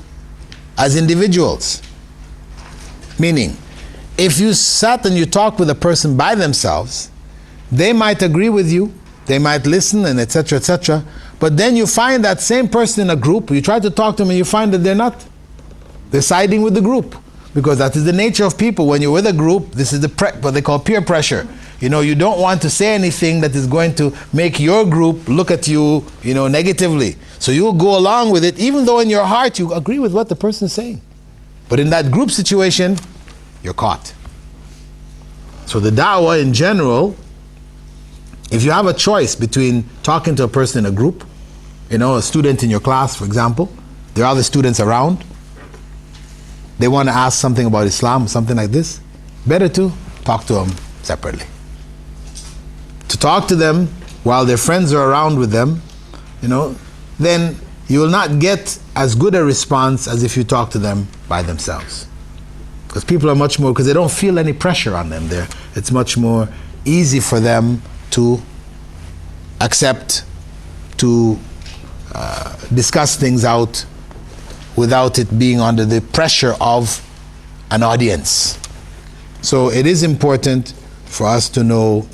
as individuals. Meaning, if you sat and you talked with a person by themselves, they might agree with you, they might listen, and etc., etc. But then you find that same person in a group, you try to talk to them and you find that they're not. They're siding with the group. Because that is the nature of people. When you're with a group, this is what they call peer pressure. You don't want to say anything that is going to make your group look at you, negatively. So you'll go along with it, even though in your heart you agree with what the person is saying. But in that group situation, you're caught. So the da'wah in general, if you have a choice between talking to a person in a group, a student in your class, for example, there are other students around, they want to ask something about Islam, something like this, better to talk to them separately. To talk to them while their friends are around with them, then you will not get as good a response as if you talk to them by themselves. Because people are much more, because they don't feel any pressure on them there. It's much more easy for them to accept, to discuss things out without it being under the pressure of an audience. So it is important for us to know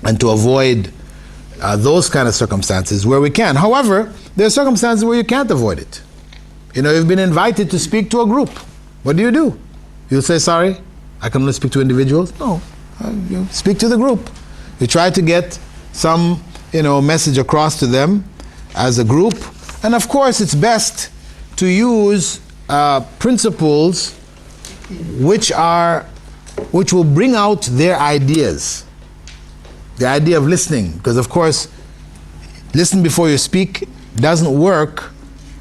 and to avoid those kind of circumstances where we can. However, there are circumstances where you can't avoid it. You've been invited to speak to a group. What do? You'll say, sorry, I can only speak to individuals? No, you speak to the group. You try to get some, message across to them as a group. And of course, it's best to use principles which will bring out their ideas. The idea of listening, because of course, listen before you speak doesn't work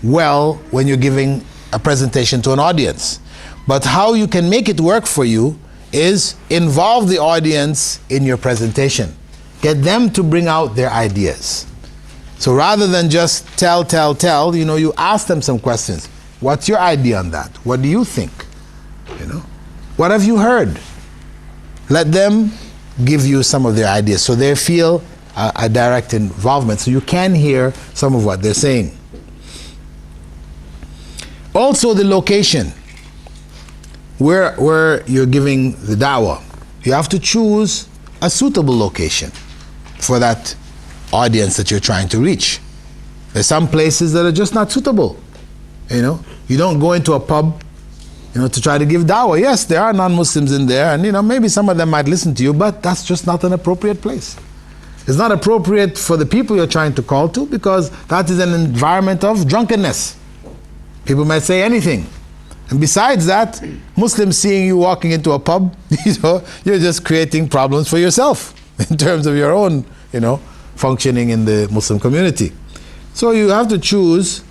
well when you're giving a presentation to an audience. But how you can make it work for you is involve the audience in your presentation. Get them to bring out their ideas. So rather than just tell, you ask them some questions. What's your idea on that? What do you think? What have you heard? Let them give you some of their ideas so they feel a direct involvement, so you can hear some of what they're saying. Also, the location where you're giving the dawah. You have to choose a suitable location for that audience that you're trying to reach. There's some places that are just not suitable. You don't go into a pub to try to give dawah. Yes, there are non-Muslims in there, and maybe some of them might listen to you, but that's just not an appropriate place. It's not appropriate for the people you're trying to call to, because that is an environment of drunkenness. People might say anything. And besides that, Muslims seeing you walking into a pub, you're just creating problems for yourself in terms of your own, functioning in the Muslim community. So you have to choose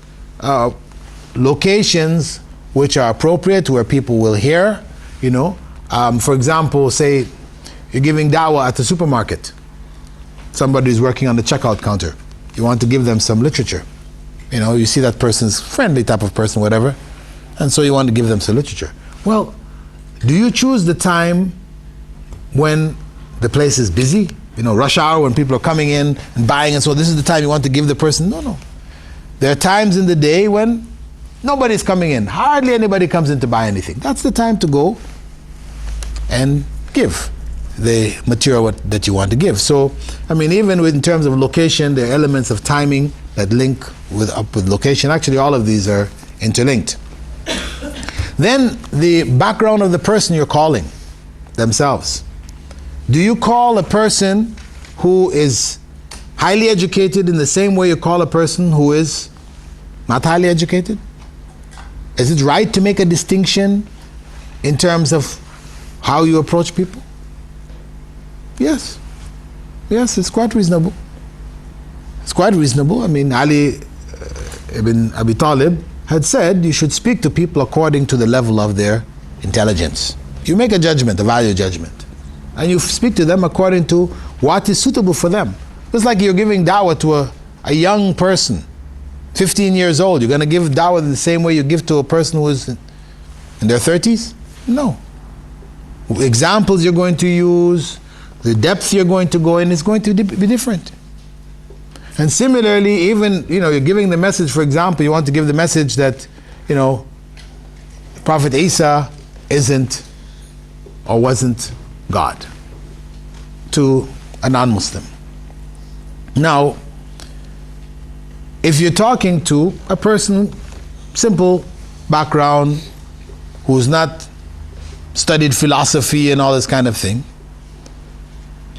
locations which are appropriate, where people will hear. For example, say you're giving dawah at the supermarket. Somebody's working on the checkout counter. You want to give them some literature. You see that person's friendly type of person, whatever, and so you want to give them some literature. Well, do you choose the time when the place is busy? Rush hour, when people are coming in and buying, and so this is the time you want to give the person? No. There are times in the day when nobody's coming in. Hardly anybody comes in to buy anything. That's the time to go and give the material that you want to give. So, even in terms of location, there are elements of timing that link up with location. Actually, all of these are interlinked. Then, the background of the person you're calling themselves. Do you call a person who is highly educated in the same way you call a person who is not highly educated? Is it right to make a distinction in terms of how you approach people? Yes, it's quite reasonable. Ali ibn Abi Talib had said you should speak to people according to the level of their intelligence. You make a judgment, a value judgment, and you speak to them according to what is suitable for them. It's like you're giving dawah to a young person, 15 years old. You're going to give dawah the same way you give to a person who is in their 30s? No. Examples you're going to use, the depth you're going to go in is going to be different. And similarly, even, you're giving the message, for example, you want to give the message that, Prophet Isa isn't or wasn't God to a non-Muslim. Now, if you're talking to a person, simple background, who's not studied philosophy and all this kind of thing,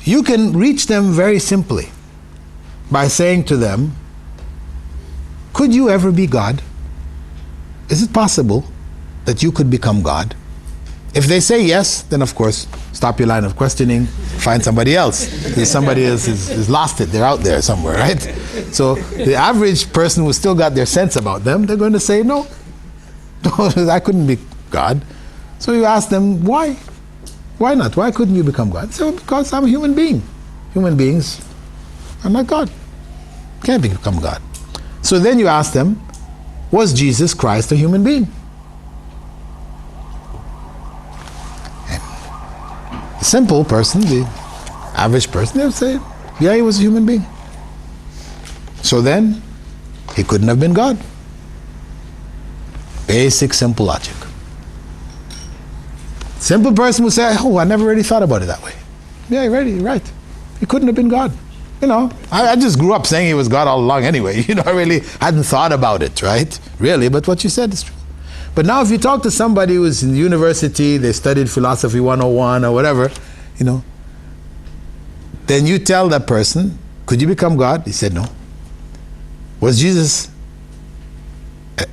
you can reach them very simply by saying to them, could you ever be God? Is it possible that you could become God? If they say yes, then of course, stop your line of questioning, find somebody else. Because somebody else has lost it, they're out there somewhere, right? So the average person who's still got their sense about them, they're going to say, no, I couldn't be God. So you ask them, why? Why not? Why couldn't you become God? So because I'm a human being. Human beings are not God. Can't become God. So then you ask them, was Jesus Christ a human being? And the simple person, the average person, they'll say, yeah, he was a human being. So then, he couldn't have been God. Basic, simple logic. Simple person will say, oh, I never really thought about it that way. Yeah, you're right. He couldn't have been God. I just grew up saying he was God all along anyway. I really hadn't thought about it, right? Really, but what you said is true. But now if you talk to somebody who's in university, they studied philosophy 101 or whatever, then you tell that person, Could you become God? He said no. Was Jesus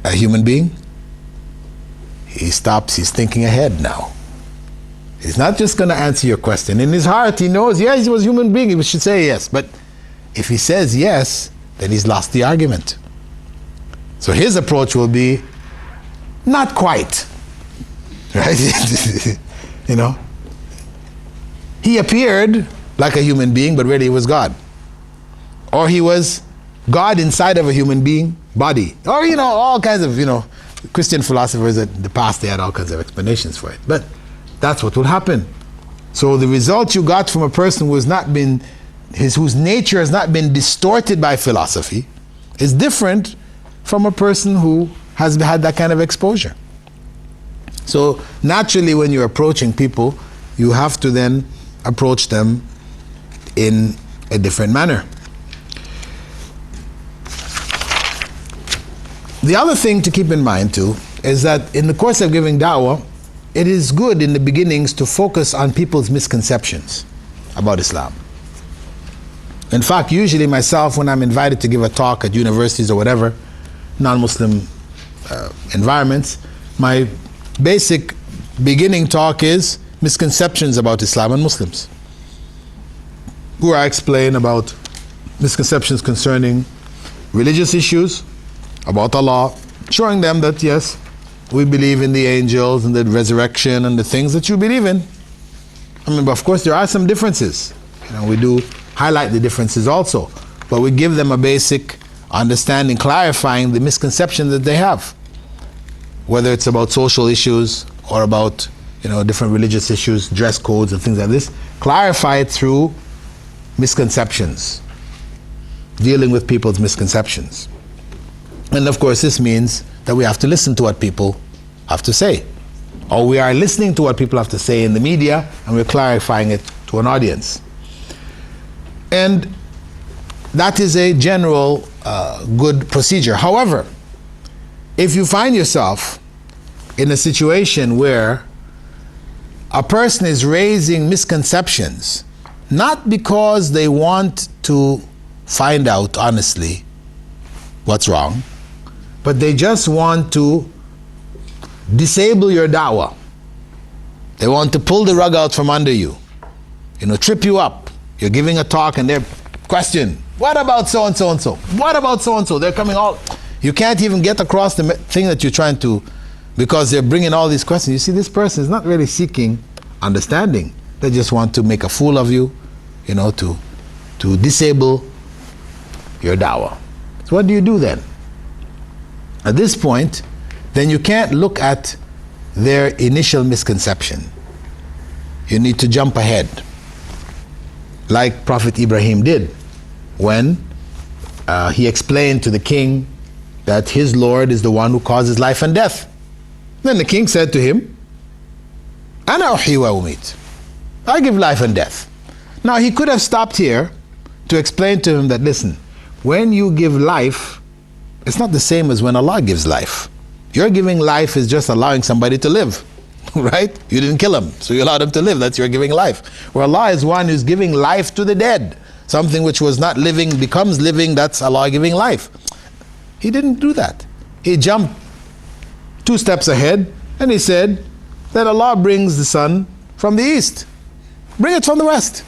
a human being? He stops, he's thinking ahead now. He's not just going to answer your question. In his heart, he knows, yes, he was a human being. He should say yes. But if he says yes, then he's lost the argument. So his approach will be, not quite. Right? You know? He appeared like a human being, but really he was God. Or he was God inside of a human being body. Or, you know, all kinds of, you know, Christian philosophers in the past, they had all kinds of explanations for it. But that's what will happen. So the result you got from a person who has not been, whose nature has not been distorted by philosophy, is different from a person who has had that kind of exposure. So naturally, when you're approaching people, you have to then approach them in a different manner. The other thing to keep in mind too is that in the course of giving dawah, it is good in the beginnings to focus on people's misconceptions about Islam. In fact, usually myself, when I'm invited to give a talk at universities or whatever, non-Muslim environments, my basic beginning talk is misconceptions about Islam and Muslims, where I explain about misconceptions concerning religious issues, about Allah, showing them that yes, we believe in the angels and the resurrection and the things that you believe in. I mean, but of course there are some differences. You know, we do highlight the differences also, but we give them a basic understanding, clarifying the misconception that they have, whether it's about social issues or about, you know, different religious issues, dress codes and things like this. Clarify it through misconceptions, dealing with people's misconceptions. And of course this means that we have to listen to what people have to say, or we are listening to what people have to say in the media and we're clarifying it to an audience. And that is a general good procedure. However, if you find yourself in a situation where a person is raising misconceptions, not because they want to find out honestly what's wrong, but they just want to disable your da'wah. They want to pull the rug out from under you, you know, trip you up. You're giving a talk and they're question, what about so and so and so? What about so and so? They're coming all, you can't even get across the thing that you're trying to, because they're bringing all these questions. You see, this person is not really seeking understanding. They just want to make a fool of you, you know, to disable your da'wah. So what do you do then? At this point, then you can't look at their initial misconception. You need to jump ahead, like Prophet Ibrahim did when he explained to the king that his Lord is the one who causes life and death. Then the king said to him, Ana uhyi wa umit. I give life and death. Now he could have stopped here to explain to him that, listen, when you give life, it's not the same as when Allah gives life. Your giving life is just allowing somebody to live, right? You didn't kill him, so you allowed him to live. That's your giving life. Where Allah is one who's giving life to the dead. Something which was not living becomes living, that's Allah giving life. He didn't do that. He jumped 2 steps ahead and he said that Allah brings the sun from the east. Bring it from the west.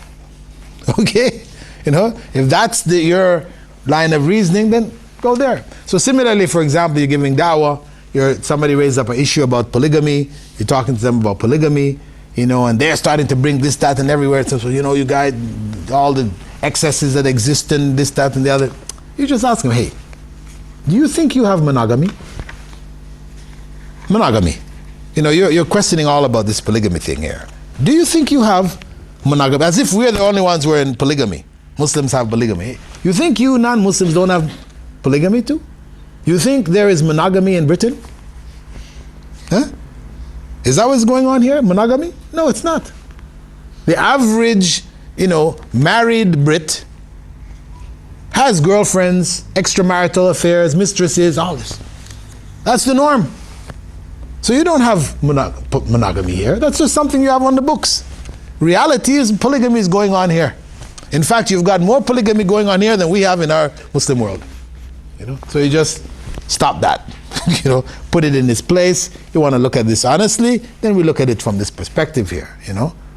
Okay? You know, if that's your line of reasoning, then go there. So similarly, for example, you're giving dawah, somebody raised up an issue about polygamy, you're talking to them about polygamy, you know, and they're starting to bring this, that, and everywhere. So, you know, you guys, all the excesses that exist in this, that, and the other. You just ask them, hey, do you think you have monogamy? Monogamy. You know, you're questioning all about this polygamy thing here. Do you think you have monogamy? As if we're the only ones who are in polygamy. Muslims have polygamy. You think you non-Muslims don't have polygamy too? You think there is monogamy in Britain? Huh? Is that what's going on here? Monogamy? No, it's not. The average, you know, married Brit has girlfriends, extramarital affairs, mistresses, all this. That's the norm. So you don't have monogamy here. That's just something you have on the books. Reality is polygamy is going on here. In fact, you've got more polygamy going on here than we have in our Muslim world. So you just stop that. Put it in its place. You want to look at this honestly, then we look at it from this perspective here.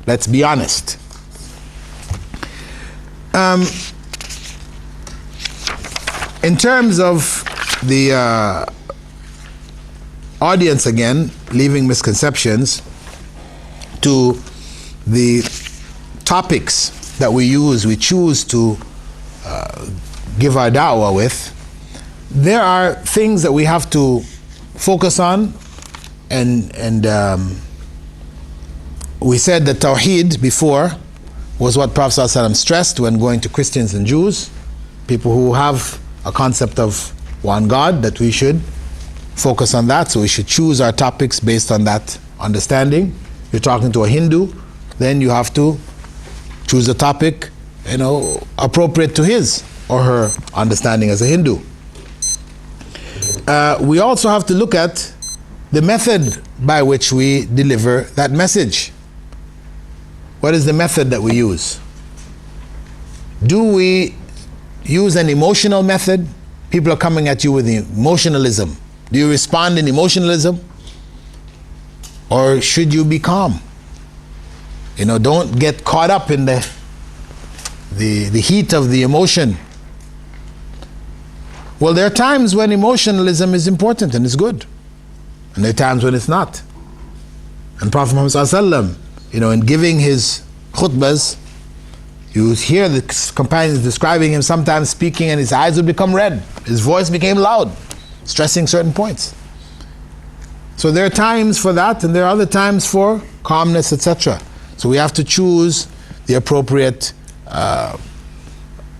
Let's be honest. In terms of the audience, again, leaving misconceptions to the topics that we choose to give our da'wah with, there are things that we have to focus on, and we said that Tawheed before was what Prophet ﷺ stressed when going to Christians and Jews, people who have a concept of one God, that we should focus on that. So we should choose our topics based on that understanding. You're talking to a Hindu, then you have to choose a topic, appropriate to his or her understanding as a Hindu. We also have to look at the method by which we deliver that message. What is the method that we use? Do we use an emotional method? People are coming at you with emotionalism. Do you respond in emotionalism? Or should you be calm? Don't get caught up in the heat of the emotion. Well, there are times when emotionalism is important and is good. And there are times when it's not. And Prophet Muhammad ﷺ, in giving his khutbahs, you hear the companions describing him sometimes speaking and his eyes would become red. His voice became loud, stressing certain points. So there are times for that, and there are other times for calmness, etc. So we have to choose the appropriate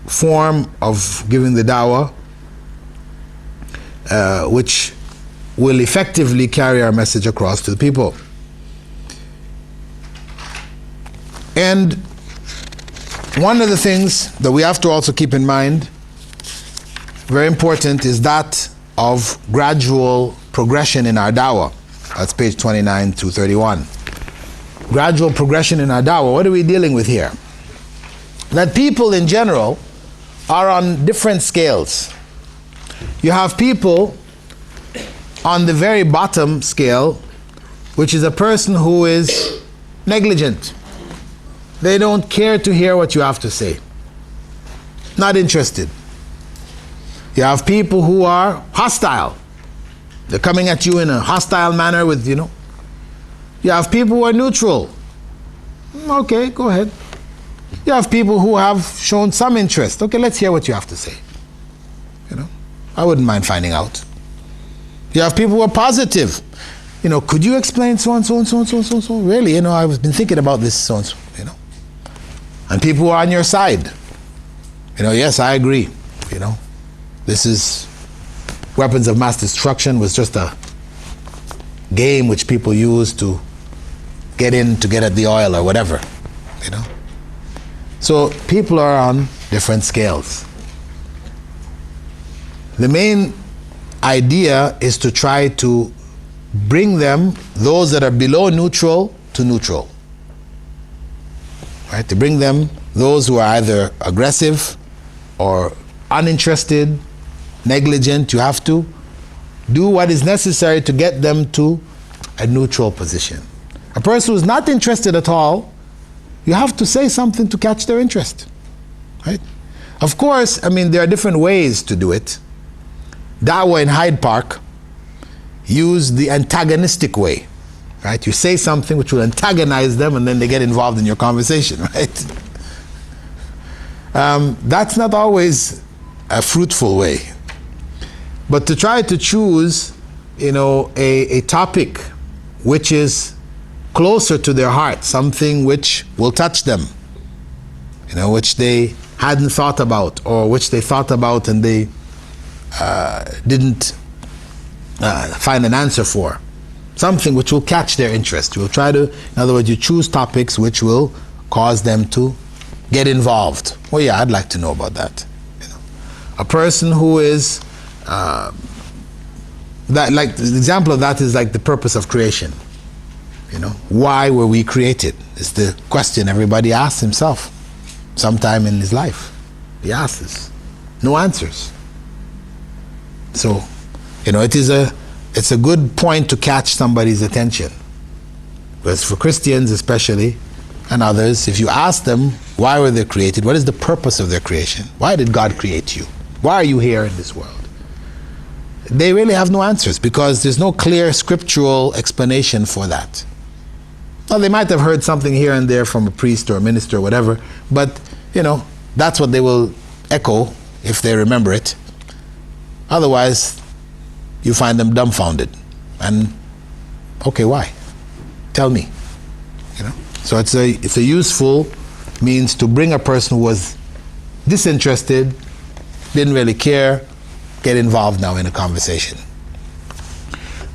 form of giving the dawah, which will effectively carry our message across to the people. And one of the things that we have to also keep in mind, very important, is that of gradual progression in our dawah. That's page 29 to 31. Gradual progression in our dawah. What are we dealing with here? That people in general are on different scales. You have people on the very bottom scale, which is a person who is negligent. They don't care to hear what you have to say. Not interested. You have people who are hostile. They're coming at you in a hostile manner with, You have people who are neutral. Okay, go ahead. You have people who have shown some interest. Okay, let's hear what you have to say. I wouldn't mind finding out. You have people who are positive. Could you explain so and so and so and so and so and so? Really, I've been thinking about this so and so, And people who are on your side. Yes, I agree. This is weapons of mass destruction was just a game which people use to get at the oil or whatever. So people are on different scales. The main idea is to try to bring them, those that are below neutral, to neutral. Right? To bring them, those who are either aggressive or uninterested, negligent. You have to do what is necessary to get them to a neutral position. A person who is not interested at all, you have to say something to catch their interest. Right? Of course, there are different ways to do it. Dawa in Hyde Park use the antagonistic way. Right? You say something which will antagonize them and then they get involved in your conversation. Right? That's not always a fruitful way. But to try to choose, a topic which is closer to their heart, something which will touch them, which they hadn't thought about, or which they thought about and they didn't find an answer for. Something which will catch their interest. You'll try to, in other words, you choose topics which will cause them to get involved. Well, yeah, I'd like to know about that. A person who is that, like, the example of that is like the purpose of creation. Why were we created? Is the question everybody asks himself. sometime in his life. He asked this. No answers. So, it's a good point to catch somebody's attention. Because for Christians especially, and others, if you ask them why were they created, what is the purpose of their creation? Why did God create you? Why are you here in this world? They really have no answers because there's no clear scriptural explanation for that. Now, they might have heard something here and there from a priest or a minister or whatever, but, that's what they will echo if they remember it. Otherwise, you find them dumbfounded. And, okay, why? Tell me. So it's a useful means to bring a person who was disinterested, didn't really care, get involved now in a conversation.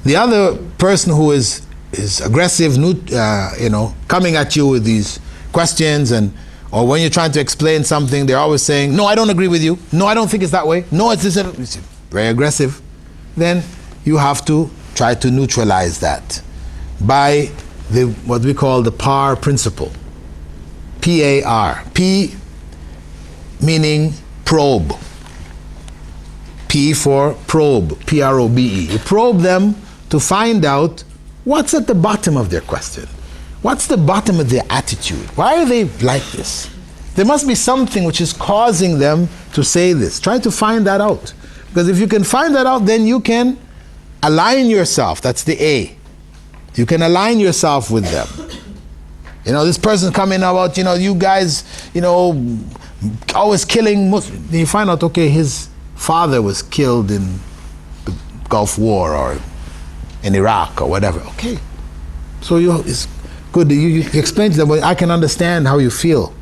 The other person who is aggressive, coming at you with these questions, or when you're trying to explain something, they're always saying, no, I don't agree with you. No, I don't think it's that way. No, it's this. It's very aggressive. Then you have to try to neutralize that by what we call the PAR principle. P-A-R. P meaning probe. P for probe. P-R-O-B-E. You probe them to find out what's at the bottom of their question. What's the bottom of their attitude? Why are they like this? There must be something which is causing them to say this. Try to find that out. Because if you can find that out, then you can align yourself. That's the A. You can align yourself with them. This person coming about, you guys, always killing Muslims. Then you find out, okay, his father was killed in the Gulf War or in Iraq or whatever. Okay. So it's good. You explain to them, well, I can understand how you feel,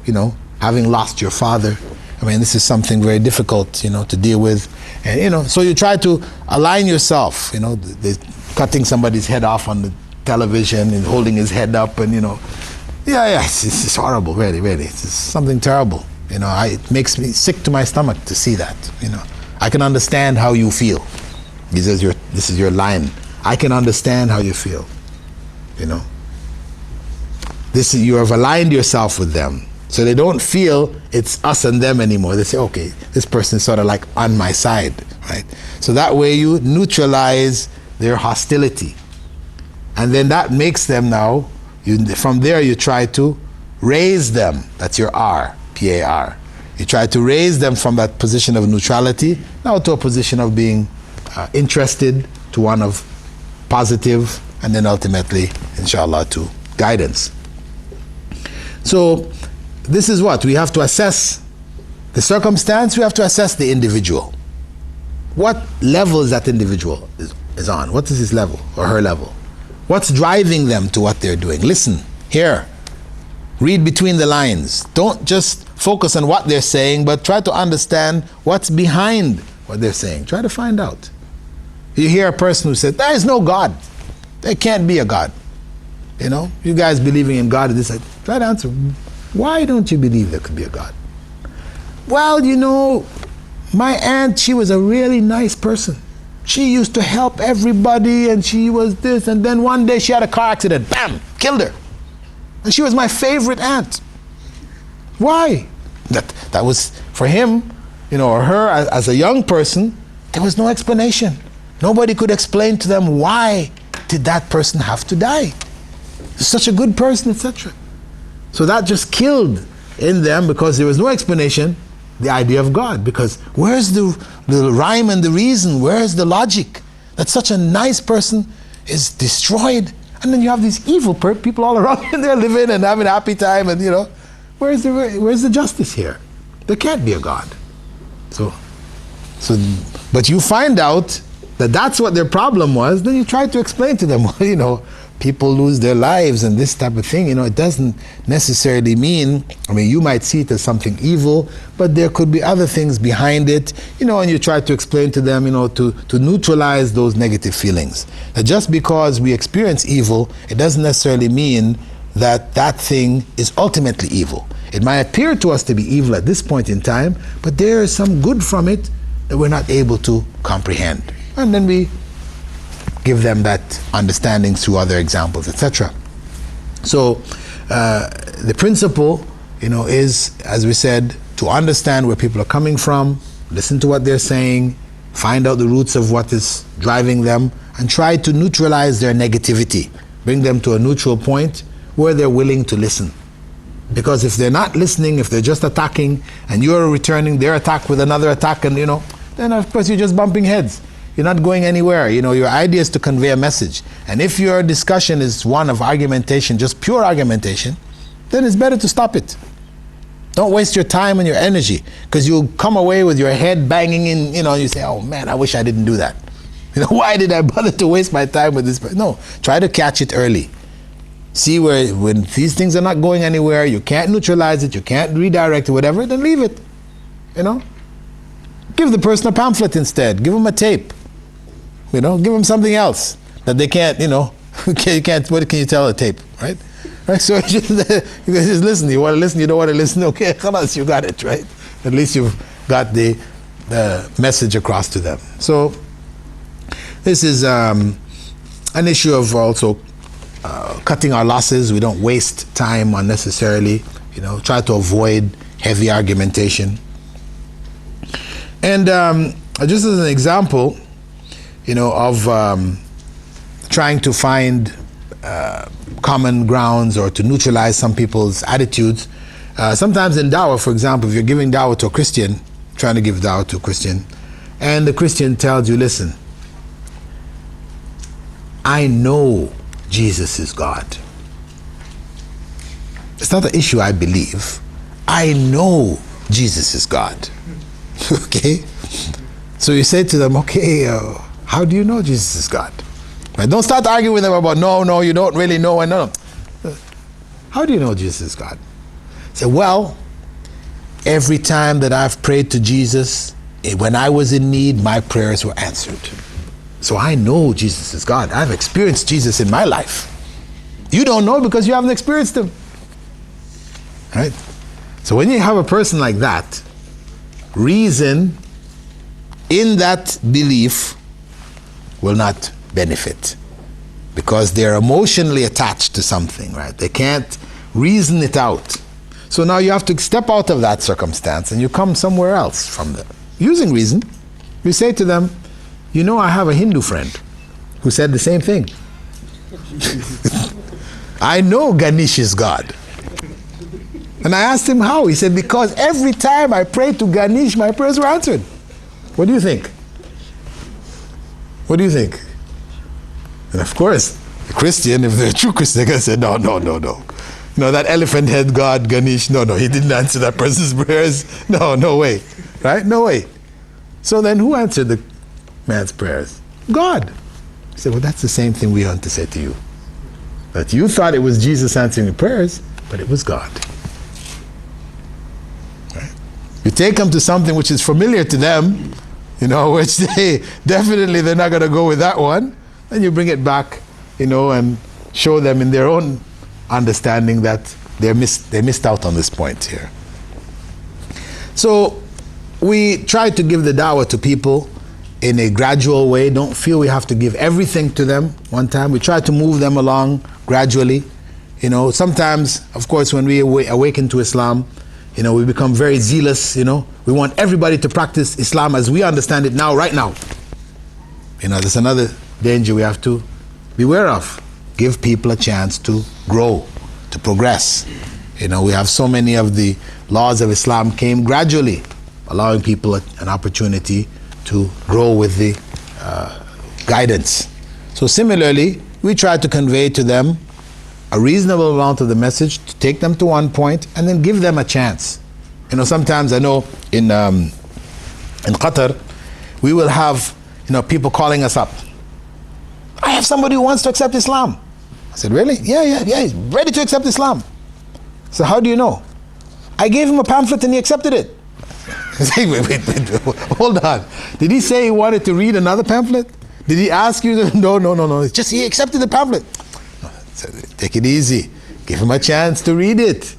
having lost your father. I mean, this is something very difficult, to deal with. And, so you try to align yourself, cutting somebody's head off on the television and holding his head up and, it's horrible, really, really. It's something terrible. It makes me sick to my stomach to see that, I can understand how you feel. This is your line. I can understand how you feel, you have aligned yourself with them. So they don't feel it's us and them anymore. They say, okay, this person is sort of like on my side, right? So that way you neutralize their hostility. And then that makes them now, from there you try to raise them. That's your R, P-A-R. You try to raise them from that position of neutrality now to a position of being interested, to one of positive, and then ultimately, inshallah, to guidance. So this is what we have to assess the circumstance. We have to assess the individual. What level is that individual is on? What is his level or her level? What's driving them to what they're doing? Listen, hear, read between the lines. Don't just focus on what they're saying, but try to understand what's behind what they're saying. Try to find out. You hear a person who says, there is no God. There can't be a God. You guys believing in God. Try to answer, why don't you believe there could be a God? Well, my aunt, she was a really nice person. She used to help everybody and she was this, and then one day she had a car accident, bam, killed her. And she was my favorite aunt. Why? That was for him, or her as a young person, there was no explanation. Nobody could explain to them why did that person have to die. Such a good person, etc. So that just killed in them, because there was no explanation, the idea of God. Because where's the rhyme and the reason? Where's the logic that such a nice person is destroyed? And then you have these evil people all around and they're living and having a happy time, and where's the justice here? There can't be a God. So but you find out that that's what their problem was, then you try to explain to them, people lose their lives and this type of thing, it doesn't necessarily mean, you might see it as something evil, but there could be other things behind it, and you try to explain to them, to neutralize those negative feelings. That just because we experience evil, it doesn't necessarily mean that that thing is ultimately evil. It might appear to us to be evil at this point in time, but there is some good from it that we're not able to comprehend. And then we give them that understanding through other examples, etc. So the principle is, as we said, to understand where people are coming from, listen to what they're saying, find out the roots of what is driving them, and try to neutralize their negativity. Bring them to a neutral point where they're willing to listen. Because if they're not listening, if they're just attacking, and you're returning their attack with another attack, and then of course you're just bumping heads. You're not going anywhere. Your idea is to convey a message. And if your discussion is one of argumentation, just pure argumentation, then it's better to stop it. Don't waste your time and your energy, because you'll come away with your head banging in, you say, oh man, I wish I didn't do that. Why did I bother to waste my time with this person? No, try to catch it early. See when these things are not going anywhere, you can't neutralize it, you can't redirect it, whatever, then leave it. Give the person a pamphlet instead. Give them a tape. Give them something else that they can't, you can't, what can you tell a tape, right? Right, so you just listen. You want to listen, you don't want to listen, okay, khalas, you got it, right? At least you've got the message across to them. So this is an issue of also cutting our losses. We don't waste time unnecessarily, try to avoid heavy argumentation. And just as an example, of trying to find common grounds or to neutralize some people's attitudes. Sometimes in dawah, for example, if you're giving dawah to a Christian, trying to give dawah to a Christian, and the Christian tells you, listen, I know Jesus is God. It's not an issue I believe. I know Jesus is God. Okay? So you say to them, okay, how do you know Jesus is God? Right? Don't start arguing with them about, no, you don't really know. And no. How do you know Jesus is God? Say, well, every time that I've prayed to Jesus, when I was in need, my prayers were answered. So I know Jesus is God. I've experienced Jesus in my life. You don't know because you haven't experienced him. Right? So when you have a person like that, reason in that belief will not benefit, because they're emotionally attached to something, right? They can't reason it out. So now you have to step out of that circumstance and you come somewhere else from there. Using reason, you say to them, I have a Hindu friend who said the same thing. I know Ganesh is God. And I asked him how. He said, because every time I prayed to Ganesh, my prayers were answered. What do you think? What do you think? And of course, the Christian, if they're a true Christian, they're going to say, no. That elephant head God, Ganesh, no, he didn't answer that person's prayers. No way. Right? No way. So then who answered the man's prayers? God. He said, well, that's the same thing we want to say to you. That you thought it was Jesus answering the prayers, but it was God. Right? You take them to something which is familiar to them, which they're not going to go with that one. Then you bring it back, and show them in their own understanding that they missed out on this point here. So we try to give the dawah to people in a gradual way. Don't feel we have to give everything to them one time. We try to move them along gradually. Sometimes, of course, when we awaken to Islam, we become very zealous. We want everybody to practice Islam as we understand it now, right now. There's another danger we have to beware of. Give people a chance to grow, to progress. We have so many of the laws of Islam came gradually, allowing people an opportunity to grow with the guidance. So similarly, we try to convey to them a reasonable amount of the message, to take them to one point, and then give them a chance. Sometimes I know in Qatar, we will have people calling us up. I have somebody who wants to accept Islam. I said, really? Yeah, he's ready to accept Islam. So how do you know? I gave him a pamphlet and he accepted it. Wait, hold on. Did he say he wanted to read another pamphlet? Did he ask you? No. It's just he accepted the pamphlet. So take it easy. Give him a chance to read it.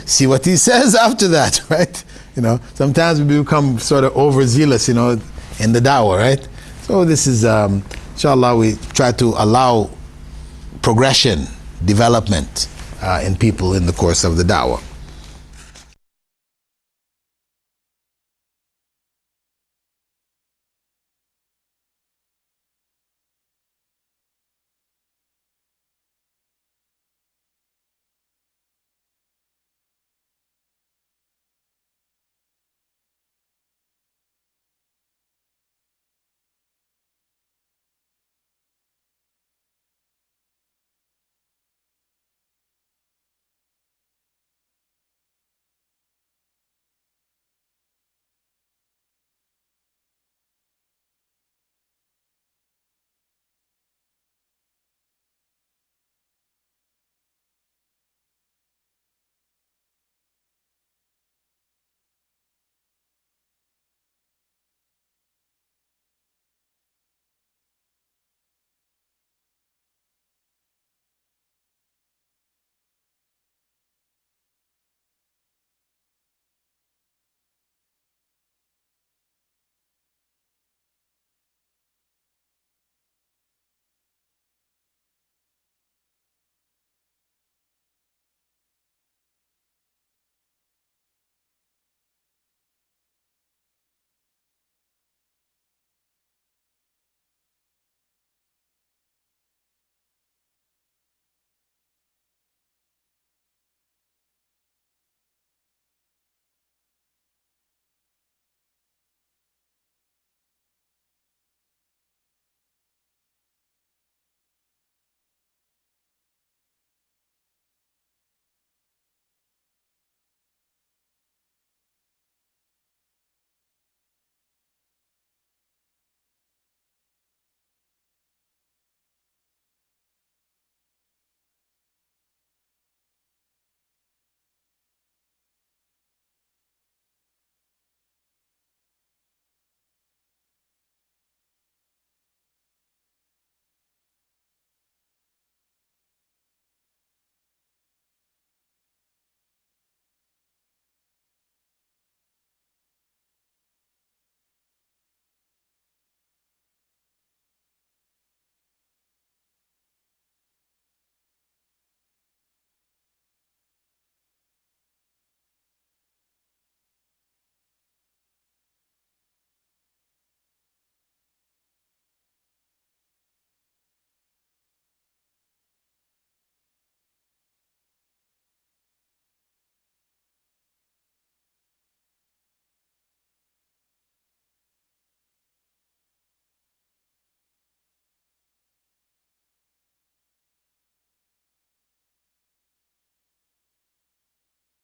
See what he says after that, right? Sometimes we become sort of overzealous, in the dawah, right? So this is, inshallah, we try to allow progression, development in people in the course of the dawah.